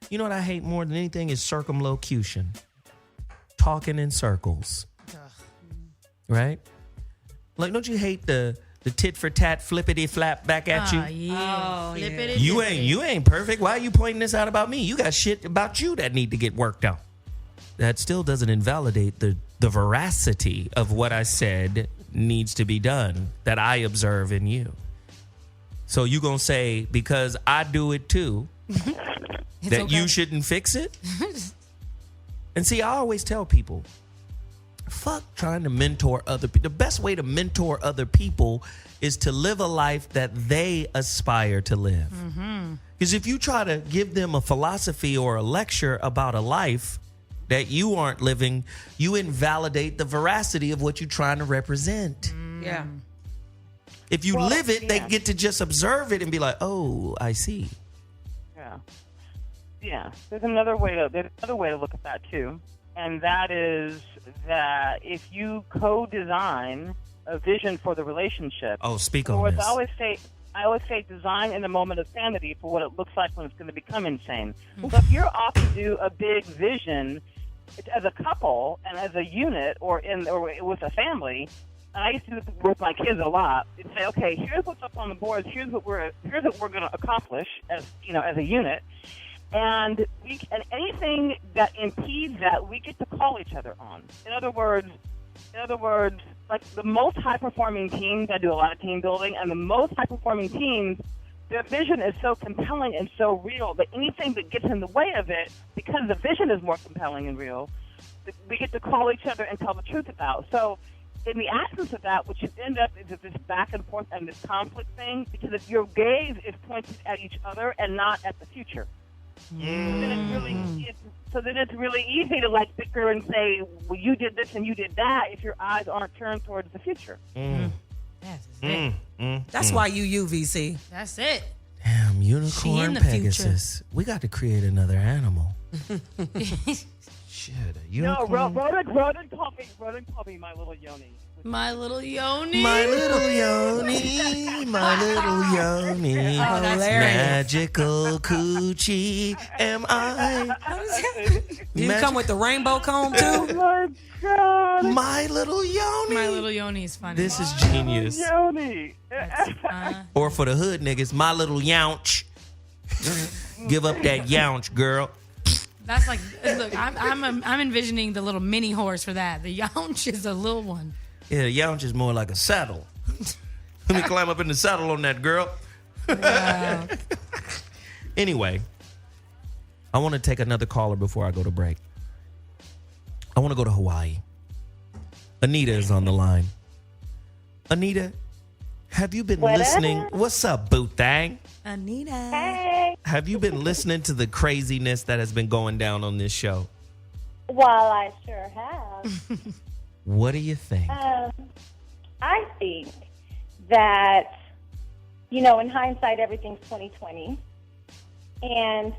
Speaker 1: You know what I hate more than anything is circumlocution. Talking in circles. Right? Like, don't you hate the tit for tat, flippity flap back at you?
Speaker 2: Yeah. Flippity.
Speaker 1: You ain't perfect. Why are you pointing this out about me? You got shit about you that need to get worked out. That still doesn't invalidate the veracity of what I said needs to be done, that I observe in you. So you gonna say, because I do it too, that you shouldn't fix it? And see, I always tell people, fuck trying to mentor other people. The best way to mentor other people is to live a life that they aspire to live. Because if you try to give them a philosophy or a lecture about a life that you aren't living, you invalidate the veracity of what you're trying to represent.
Speaker 3: Yeah.
Speaker 1: If you live it, they get to just observe it and be like, oh, I see.
Speaker 4: Yeah. There's another way to look at that too. And that is that if you co-design a vision for the relationship.
Speaker 1: Oh, speak on this.
Speaker 4: I always say design in the moment of sanity for what it looks like when it's going to become insane. So if you're off to do a big vision as a couple and as a unit or with a family, and I used to do this with my kids a lot, and say, okay, here's what's up on the boards, here's what we're going to accomplish as a unit. And anything that impedes that, we get to call each other on. In other words, like the most high-performing teams, I do a lot of team building, and the most high-performing teams, their vision is so compelling and so real that anything that gets in the way of it, because the vision is more compelling and real, we get to call each other and tell the truth about. So in the absence of that, what you end up is this back and forth and this conflict thing, because if your gaze is pointed at each other and not at the future. So then it's really easy to like bicker and say, well, you did this and you did that if your eyes aren't turned towards the future.
Speaker 3: That's why you UVC.
Speaker 2: That's it.
Speaker 1: Damn, unicorn
Speaker 2: She in the
Speaker 1: Pegasus. We got to create another animal. Shit,
Speaker 4: No, Ronan called me my little yoni.
Speaker 2: My little yoni.
Speaker 1: My little yoni, my little yoni.
Speaker 2: Oh, that's
Speaker 1: Magical coochie am I.
Speaker 3: You come with the rainbow comb too?
Speaker 4: Oh my God.
Speaker 1: My little yoni.
Speaker 2: My little yoni is funny.
Speaker 1: This is genius.
Speaker 4: Yoni.
Speaker 1: Or for the hood niggas, my little younch. Give up that younch, girl.
Speaker 2: That's like, look, I'm envisioning the little mini horse for that. The younch is a little one.
Speaker 1: Yeah, younch is more like a saddle. Let me climb up in the saddle on that, girl.
Speaker 2: Wow.
Speaker 1: Anyway, I want to take another caller before I go to break. I want to go to Hawaii. Anita is on the line. Anita, have you been listening? What's up, boo thang?
Speaker 2: Anita.
Speaker 6: Hey.
Speaker 1: Have you been listening to the craziness that has been going down on this show?
Speaker 6: Well, I sure have.
Speaker 1: What do you think?
Speaker 6: I think that, in hindsight, everything's 2020. And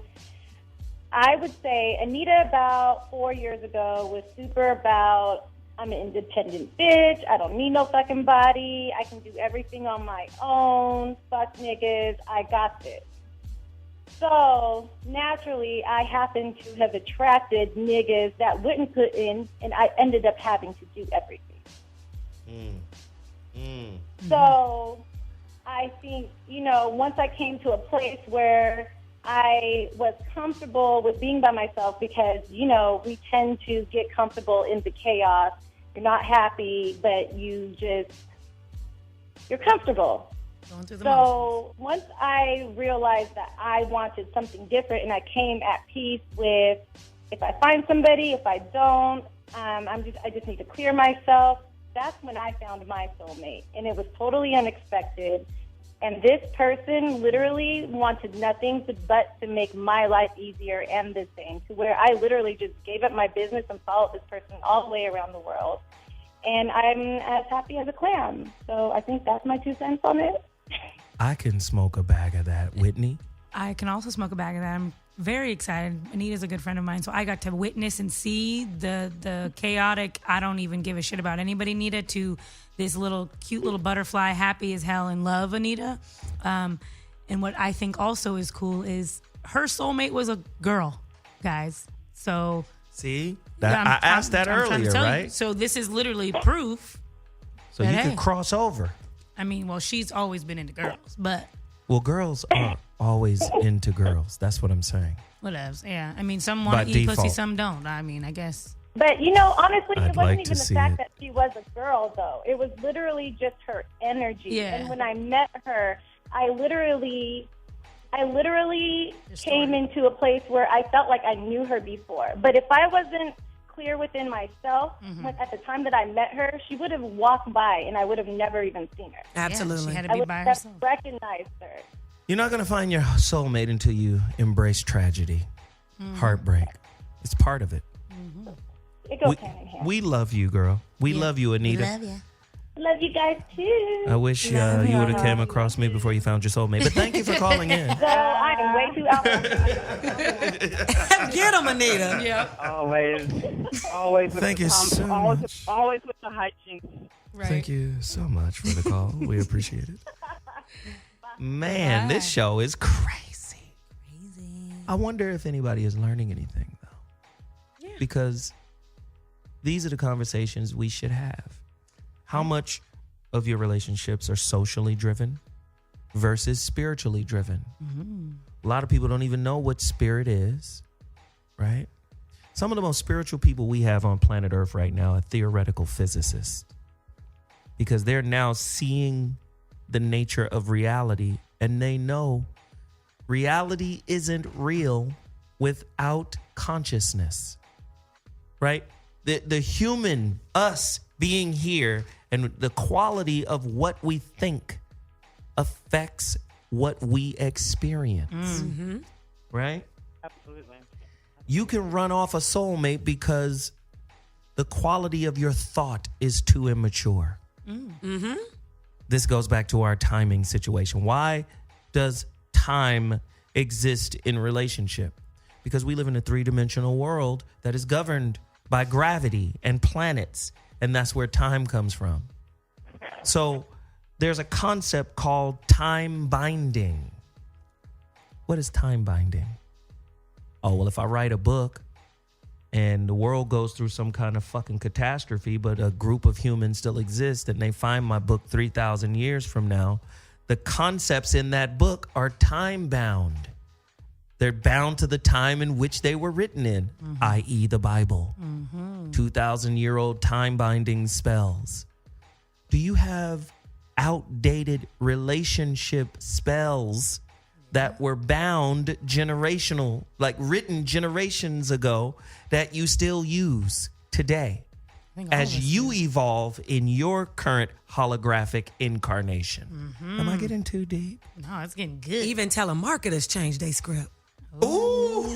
Speaker 6: I would say Anita about 4 years ago was super about, I'm an independent bitch. I don't need no fucking body. I can do everything on my own. Fuck niggas. I got this. So, naturally, I happened to have attracted niggas that wouldn't put in, and I ended up having to do everything. So, I think, once I came to a place where I was comfortable with being by myself because, we tend to get comfortable in the chaos. You're not happy, but you're comfortable.
Speaker 2: Going through the
Speaker 6: So once I realized that I wanted something different and I came at peace with if I find somebody, if I don't, I just need to clear myself. That's when I found my soulmate. And it was totally unexpected. And this person literally wanted nothing but to make my life easier and the same, to where I literally just gave up my business and followed this person all the way around the world. And I'm as happy as a clam. So I think that's my 2 cents on it.
Speaker 1: I can smoke a bag of that, Whitney.
Speaker 2: I can also smoke a bag of that. I'm very excited. Anita's a good friend of mine, so I got to witness and see the chaotic, I don't even give a shit about anybody, Anita, to this little cute little butterfly, happy as hell in love, Anita. And what I think also is cool is her soulmate was a girl, guys. So
Speaker 1: see, I asked that earlier, right?
Speaker 2: So this is literally proof.
Speaker 1: So you could cross over.
Speaker 2: I mean, well, she's always been into girls, but
Speaker 1: well, girls are always into girls. That's what I'm saying.
Speaker 2: Whatever. Yeah. I mean, some want to eat pussy, some don't. I mean, I guess.
Speaker 6: But, honestly,
Speaker 1: I'd
Speaker 6: it wasn't
Speaker 1: like
Speaker 6: even the fact that she was a girl, though. It was literally just her energy.
Speaker 2: Yeah.
Speaker 6: And when I met her, I literally came into a place where I felt like I knew her before. But if I wasn't clear within myself, at the time that I met her, she would have walked by and I would have never even seen her.
Speaker 3: Absolutely.
Speaker 2: Yeah, she had to
Speaker 6: I
Speaker 2: be
Speaker 6: would
Speaker 2: by
Speaker 6: have
Speaker 2: herself.
Speaker 6: recognized her.
Speaker 1: You're not going to find your soulmate until you embrace tragedy, heartbreak. It's part of it.
Speaker 6: It goes hand in hand.
Speaker 1: We love you, girl. We love you, Anita.
Speaker 2: Love you.
Speaker 6: Love you guys, too.
Speaker 1: I wish you would have came across me before you found your soulmate. But thank you for calling in.
Speaker 6: So I am way too out.
Speaker 3: Get him, Anita.
Speaker 2: Yeah.
Speaker 4: Always with
Speaker 1: Thank
Speaker 4: the
Speaker 1: you so much.
Speaker 4: Always with the hijinks.
Speaker 2: Right.
Speaker 1: Thank you so much for the call. We appreciate it. Man, this show is crazy. I wonder if anybody is learning anything, though. Yeah. Because these are the conversations we should have. How much of your relationships are socially driven versus spiritually driven? A lot of people don't even know what spirit is, right? Some of the most spiritual people we have on planet Earth right now are theoretical physicists, because they're now seeing the nature of reality, and they know reality isn't real without consciousness, right? The human, us being here, and the quality of what we think affects what we experience, right?
Speaker 4: Absolutely.
Speaker 1: You can run off a soulmate because the quality of your thought is too immature. This goes back to our timing situation. Why does time exist in relationship? because we live in a three-dimensional world that is governed by gravity and planets, and that's where time comes from. So there's a concept called time binding. What is time binding? Oh, well, if I write a book and the world goes through some kind of fucking catastrophe, but a group of humans still exist and they find my book 3,000 years from now, the concepts in that book are time bound. They're bound to the time in which they were written in, i.e. the Bible. 2,000-year-old time binding spells. Do you have outdated relationship spells that were bound generational, like written generations ago, that you still use today as you evolve in your current holographic incarnation? Am I getting too deep?
Speaker 2: No, it's getting good.
Speaker 3: Even telemarketers change their script.
Speaker 1: Ooh.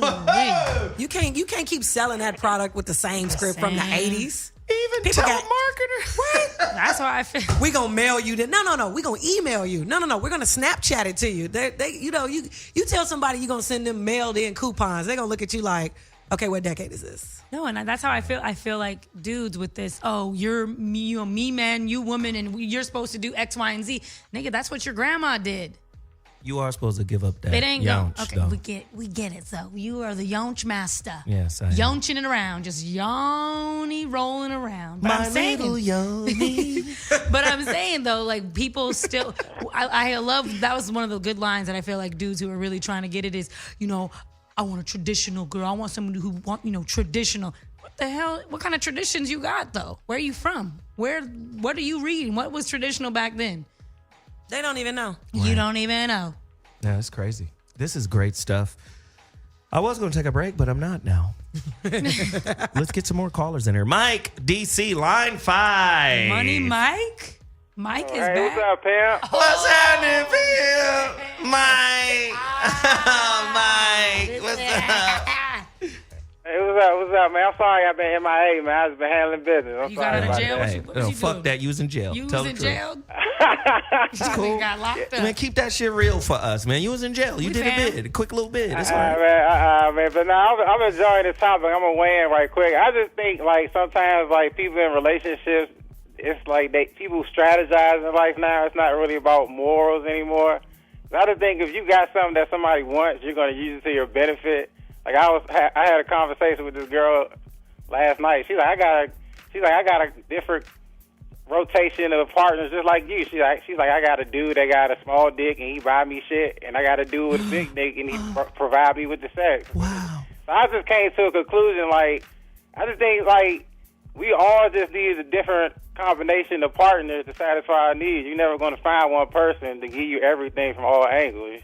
Speaker 3: You can't keep selling that product with the same script from the 80s.
Speaker 1: Even
Speaker 3: People
Speaker 1: telemarketers.
Speaker 3: What?
Speaker 2: That's how I feel.
Speaker 3: We gonna mail you that. No. We gonna email you. No. We're gonna Snapchat it to you. You tell somebody you gonna send them mailed in coupons. They gonna look at you like, okay, what decade is this?
Speaker 2: No, and that's how I feel. I feel like dudes with this. Oh, you're me man, you woman, and you're supposed to do X, Y, and Z. Nigga, that's what your grandma did.
Speaker 1: You are supposed to give up that.
Speaker 2: It ain't going.
Speaker 1: younch,
Speaker 2: Okay,
Speaker 1: though.
Speaker 2: we get it. So you are the yonch master.
Speaker 1: Yes, I am.
Speaker 2: Yonching it around, just yoni rolling around. But I'm saying,
Speaker 1: yoni.
Speaker 2: but I'm saying though, like people still. I love that was one of the good lines that I feel like dudes who are really trying to get it is, I want a traditional girl. I want somebody who want traditional. What the hell? What kind of traditions you got though? Where are you from? What are you reading? What was traditional back then?
Speaker 3: They don't even know.
Speaker 2: You don't even know.
Speaker 1: Yeah, it's crazy. This is great stuff. I was going to take a break, but I'm not now. Let's get some more callers in here. Mike, DC, line 5.
Speaker 2: Money Mike? Mike is
Speaker 5: Hey,
Speaker 2: back.
Speaker 5: what's up, Pam?
Speaker 1: What's happening, Phil? Mike. Mike, what's up?
Speaker 5: Hey, what's up, man? I'm sorry I've been MIA, man. I've just been handling business. I'm
Speaker 2: You
Speaker 5: sorry
Speaker 2: got out of
Speaker 5: about
Speaker 2: jail?
Speaker 5: that.
Speaker 2: What was you
Speaker 1: fuck
Speaker 2: doing?
Speaker 1: that. You was in jail.
Speaker 2: You
Speaker 1: Tell
Speaker 2: was
Speaker 1: the
Speaker 2: in
Speaker 1: truth.
Speaker 2: jail?
Speaker 1: It's cool.
Speaker 2: Got locked up.
Speaker 1: Man, keep that shit real for us, man. You was in jail. You
Speaker 2: We
Speaker 1: did
Speaker 2: fam.
Speaker 1: a bid, a quick little bid. It's all right.
Speaker 5: Man, but now I'm enjoying this topic. I'm gonna weigh in right quick. I just think like sometimes like people in relationships, it's like people strategize in life now. It's not really about morals anymore. I just think if you got something that somebody wants, you're gonna use it to your benefit. Like I had a conversation with this girl last night. She's like, I got a different rotation of partners just like you. She's like, I got a dude that got a small dick and he buy me shit, and I got a dude with a big dick and he provide me with the sex.
Speaker 1: Wow.
Speaker 5: So I just came to a conclusion, like, I just think, like, we all just need a different combination of partners to satisfy our needs. You're never going to find one person to give you everything from all angles.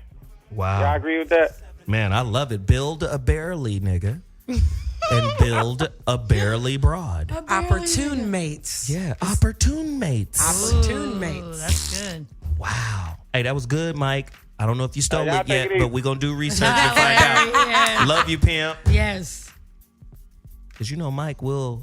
Speaker 1: Wow.
Speaker 5: Y'all agree with that?
Speaker 1: Man, I love it. Build a barely nigga and build a barely broad.
Speaker 3: Opportune mates.
Speaker 1: Yeah, opportune mates.
Speaker 3: Opportune
Speaker 2: Ooh,
Speaker 3: mates.
Speaker 2: that's good.
Speaker 1: Wow. Hey, that was good, Mike. I don't know if you stole
Speaker 5: y'all
Speaker 1: it
Speaker 5: take
Speaker 1: yet,
Speaker 5: it easy.
Speaker 1: but we're going to do research and find out.
Speaker 2: Yeah.
Speaker 1: Love you, pimp.
Speaker 2: Yes.
Speaker 1: Because Mike will,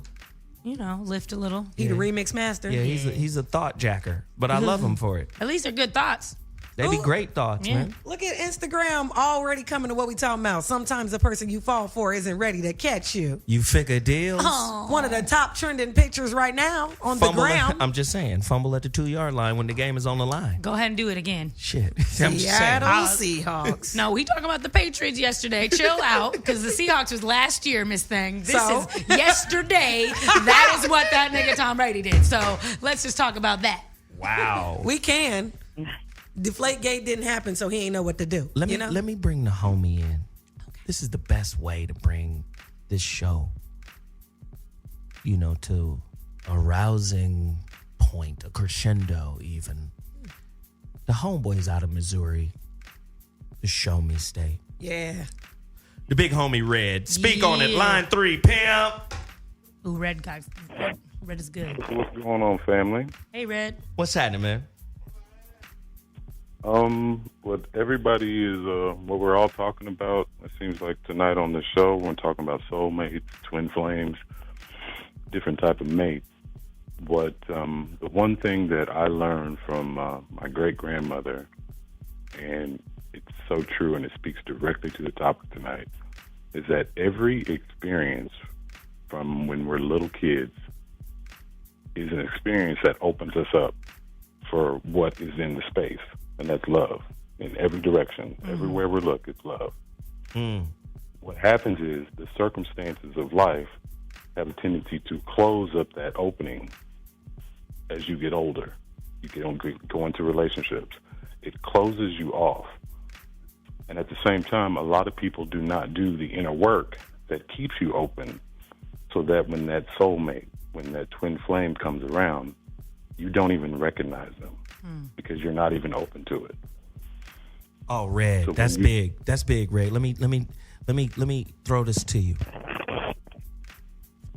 Speaker 2: Lift a little.
Speaker 3: He the remix master.
Speaker 1: yeah, he's a thought jacker, but I love him for it.
Speaker 2: At least they're good thoughts.
Speaker 1: They be
Speaker 3: Ooh.
Speaker 1: great thoughts,
Speaker 2: Yeah.
Speaker 1: man.
Speaker 3: Look at Instagram already coming to what we talking about. Sometimes the person you fall for isn't ready to catch you.
Speaker 1: You figure deals.
Speaker 3: One of the top trending pictures right now on the
Speaker 1: Fumble
Speaker 3: gram.
Speaker 1: I'm just saying, fumble at the 2-yard line when the game is on the line.
Speaker 2: Go ahead and do it again.
Speaker 1: Shit. I'm just saying.
Speaker 3: Seattle Seahawks.
Speaker 2: No, we talking about the Patriots yesterday. Chill out, because the Seahawks was last year, Miss Thing. This
Speaker 3: So?
Speaker 2: is yesterday. That is what that nigga Tom Brady did. So let's just talk about that.
Speaker 1: Wow.
Speaker 3: We can. Deflategate didn't happen, so he ain't know what to do.
Speaker 1: Let me bring the homie in. This is the best way to bring this show, to a rousing point, a crescendo even. The homeboy's out of Missouri, the show me state.
Speaker 3: Yeah.
Speaker 1: The big homie Red. Speak on it.
Speaker 2: Yeah.
Speaker 1: Line 3, pimp.
Speaker 2: Ooh, Red guys. Red is good.
Speaker 10: What's going on, family?
Speaker 2: Hey, Red.
Speaker 1: What's happening, man?
Speaker 10: What everybody is, what we're all talking about, it seems like tonight on the show, we're talking about soulmates, twin flames, different type of mates. But the one thing that I learned from my great-grandmother, and it's so true and it speaks directly to the topic tonight, is that every experience from when we're little kids is an experience that opens us up for what is in the space, and that's love. In every direction, everywhere we look, it's love. What happens is the circumstances of life have a tendency to close up that opening as you get older. You go into relationships. It closes you off. And at the same time, a lot of people do not do the inner work that keeps you open, so that when that soulmate, when that twin flame comes around, you don't even recognize them because you're not even open to it.
Speaker 1: Oh, Red, so that's big. That's big, Red. Let me throw this to you.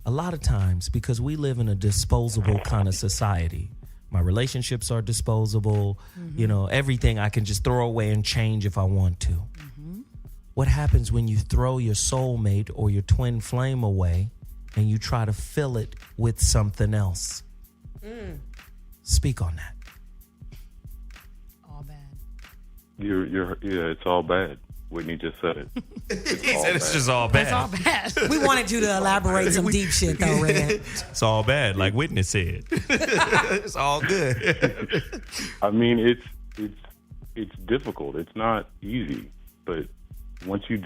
Speaker 1: A lot of times, because we live in a disposable kind of society, my relationships are disposable. You know, everything I can just throw away and change if I want to. What happens when you throw your soulmate or your twin flame away and you try to fill it with something else? Speak on that.
Speaker 2: All bad.
Speaker 10: It's all bad. Whitney just said it.
Speaker 1: He said it's just all bad.
Speaker 2: It's all bad.
Speaker 3: We wanted you to elaborate some deep shit, though, Red.
Speaker 1: It's all bad, like Whitney said. It's all good.
Speaker 10: I mean, it's difficult. It's not easy, but once you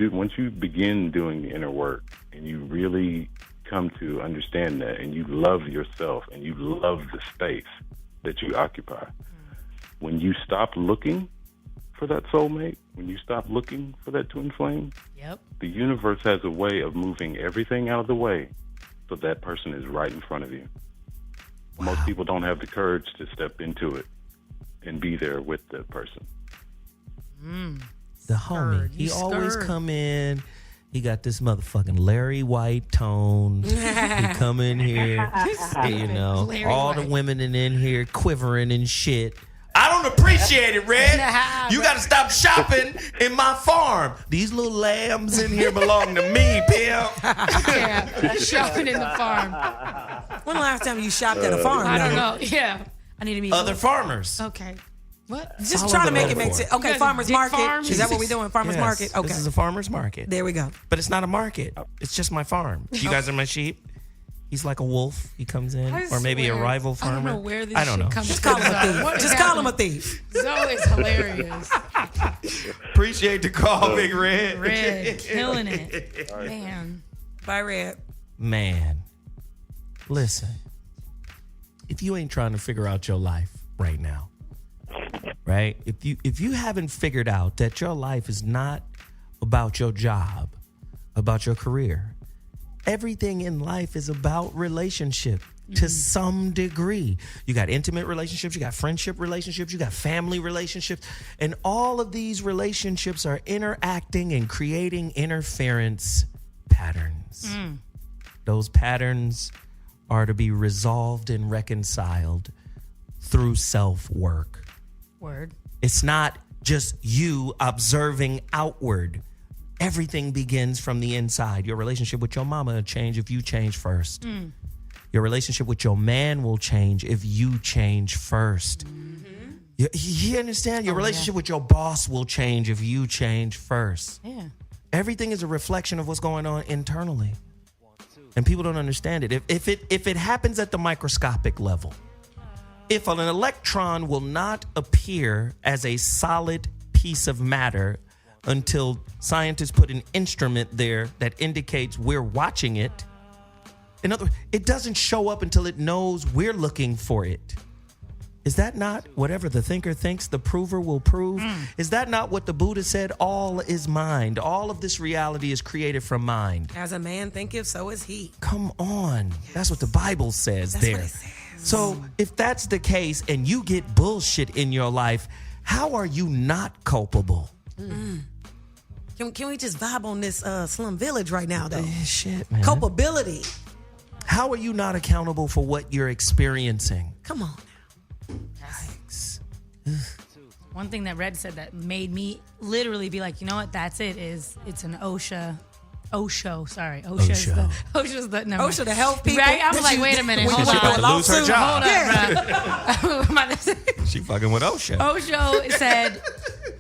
Speaker 10: begin doing the inner work and you really come to understand that, and you love yourself and you love the space that you occupy, when you stop looking for that soulmate, when you stop looking for that twin flame, the universe has a way of moving everything out of the way so that person is right in front of you. Wow. Most people don't have the courage to step into it and be there with that person.
Speaker 1: The homie, he always come in. He got this motherfucking Larry White tone. He come in here, you know, Larry all White. The women in here quivering and shit. I don't appreciate it, Red. You got to stop shopping in my farm. These little lambs in here belong to me, pimp.
Speaker 2: Yeah, shopping in the farm.
Speaker 3: When the last time you shopped at a farm?
Speaker 2: I don't know. Yeah, I need to meet
Speaker 1: other farmers.
Speaker 2: Okay. What?
Speaker 3: Just trying to make it make sense. Okay, farmer's market.
Speaker 2: Farms?
Speaker 3: Is that what we're doing? Farmer's market? Okay.
Speaker 1: This is a farmer's market.
Speaker 3: There we go.
Speaker 1: But it's not a market. It's just my farm. You guys are my sheep. He's like a wolf. He comes in. Or maybe a rival farmer.
Speaker 2: I don't know where this
Speaker 1: I don't know.
Speaker 2: comes
Speaker 3: Just call him a thief. Just call him a thief.
Speaker 2: Zoe is hilarious.
Speaker 1: Appreciate the call, Big Red.
Speaker 2: Red, killing it. Man.
Speaker 3: Bye, Red.
Speaker 1: Man. Listen. If you ain't trying to figure out your life right now, right? If you haven't figured out that your life is not about your job, about your career, everything in life is about relationship to some degree. You got intimate relationships, you got friendship relationships, you got family relationships, and all of these relationships are interacting and creating interference patterns. Those patterns are to be resolved and reconciled through self-work.
Speaker 2: Word.
Speaker 1: It's not just you observing outward. Everything begins from the inside. Your relationship with your mama will change if you change first. Your relationship with your man will change if you change first. You understand? Your relationship with your boss will change if you change first.
Speaker 2: Yeah.
Speaker 1: Everything is a reflection of what's going on internally. And people don't understand it. If it happens at the microscopic level, if an electron will not appear as a solid piece of matter until scientists put an instrument there that indicates we're watching it. In other words, it doesn't show up until it knows we're looking for it. Is that not whatever the thinker thinks, the prover will prove? Is that not what the Buddha said? All is mind. All of this reality is created from mind.
Speaker 3: As a man thinketh, so is he.
Speaker 1: Come on. That's what the Bible says. That's there. What it says. So if that's the case and you get bullshit in your life, how are you not culpable?
Speaker 3: Can we just vibe on this slum village right now, though?
Speaker 1: Shit, man.
Speaker 3: Culpability.
Speaker 1: How are you not accountable for what you're experiencing?
Speaker 3: Come on.
Speaker 1: Yikes.
Speaker 2: One thing that Red said that made me literally be like, you know what? That's it. It's an OSHA. Sorry. OSHA's the number.
Speaker 3: OSHA, the health people.
Speaker 2: Right? I was like, wait a minute.
Speaker 1: She's about to lose her job.
Speaker 2: Hold up,
Speaker 1: She fucking with OSHA.
Speaker 2: OSHA said,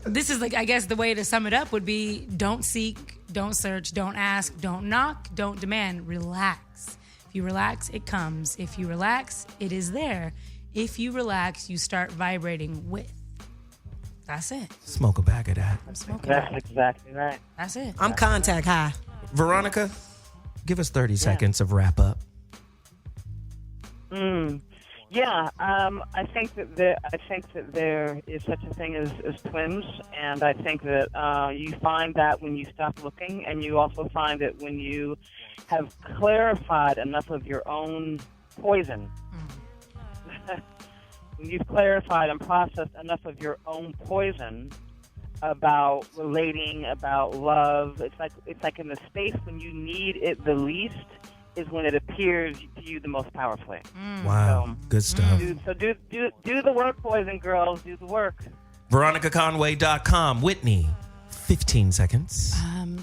Speaker 2: this is like, I guess the way to sum it up would be don't seek don't search, don't ask, don't knock, don't demand. Relax. If you relax, it comes. If you relax, it is there. If you relax, you start vibrating with. That's it.
Speaker 1: Smoke a bag of that.
Speaker 2: I'm smoking.
Speaker 4: That's exactly right.
Speaker 2: That's it.
Speaker 3: I'm contact high.
Speaker 1: Veronica, give us 30 seconds of wrap up.
Speaker 4: Yeah, I think that there is such a thing as twins, and I think that you find that when you stop looking, and you also find it when you have clarified enough of your own poison. When you've clarified and processed enough of your own poison about relating, about love, it's like in the space when you need it the least is when it appears to you the most powerfully.
Speaker 1: Wow, good stuff.
Speaker 4: Do the work, boys and girls. Do the work.
Speaker 1: VeronicaConway.com. Whitney, 15 seconds.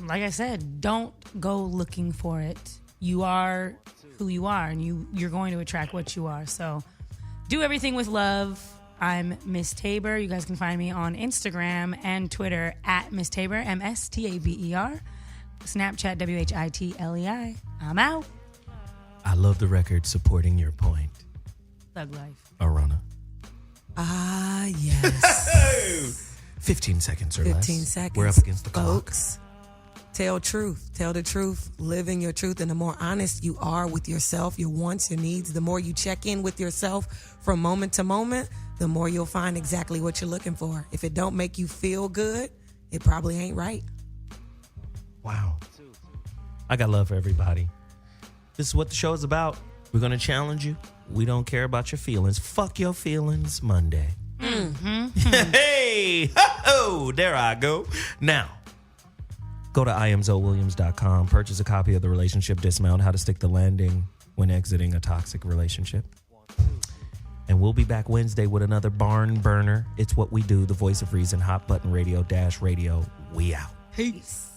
Speaker 2: Like I said, don't go looking for it. You are who you are, and you're going to attract what you are. So do everything with love. I'm Miss Taber. You guys can find me on Instagram and Twitter at Miss Taber, MSTABER. Snapchat, WHITLEI. I'm out.
Speaker 1: I love the record supporting your point.
Speaker 2: Thug life.
Speaker 1: Aarona.
Speaker 3: Ah, yes.
Speaker 1: 15 seconds or less.
Speaker 3: 15 seconds.
Speaker 1: We're up against the clock.
Speaker 3: Folks, tell truth. Tell the truth. Live in your truth. And the more honest you are with yourself, your wants, your needs, the more you check in with yourself from moment to moment, the more you'll find exactly what you're looking for. If it don't make you feel good, it probably ain't right.
Speaker 1: Wow. I got love for everybody. This is what the show is about. We're going to challenge you. We don't care about your feelings. Fuck your feelings Monday. Hey, oh, there I go. Now, go to IamZoWilliams.com. Purchase a copy of The Relationship Dismount, How to Stick the Landing When Exiting a Toxic Relationship. And we'll be back Wednesday with another barn burner. It's what we do. The voice of reason. Hot button radio. We out.
Speaker 3: Peace.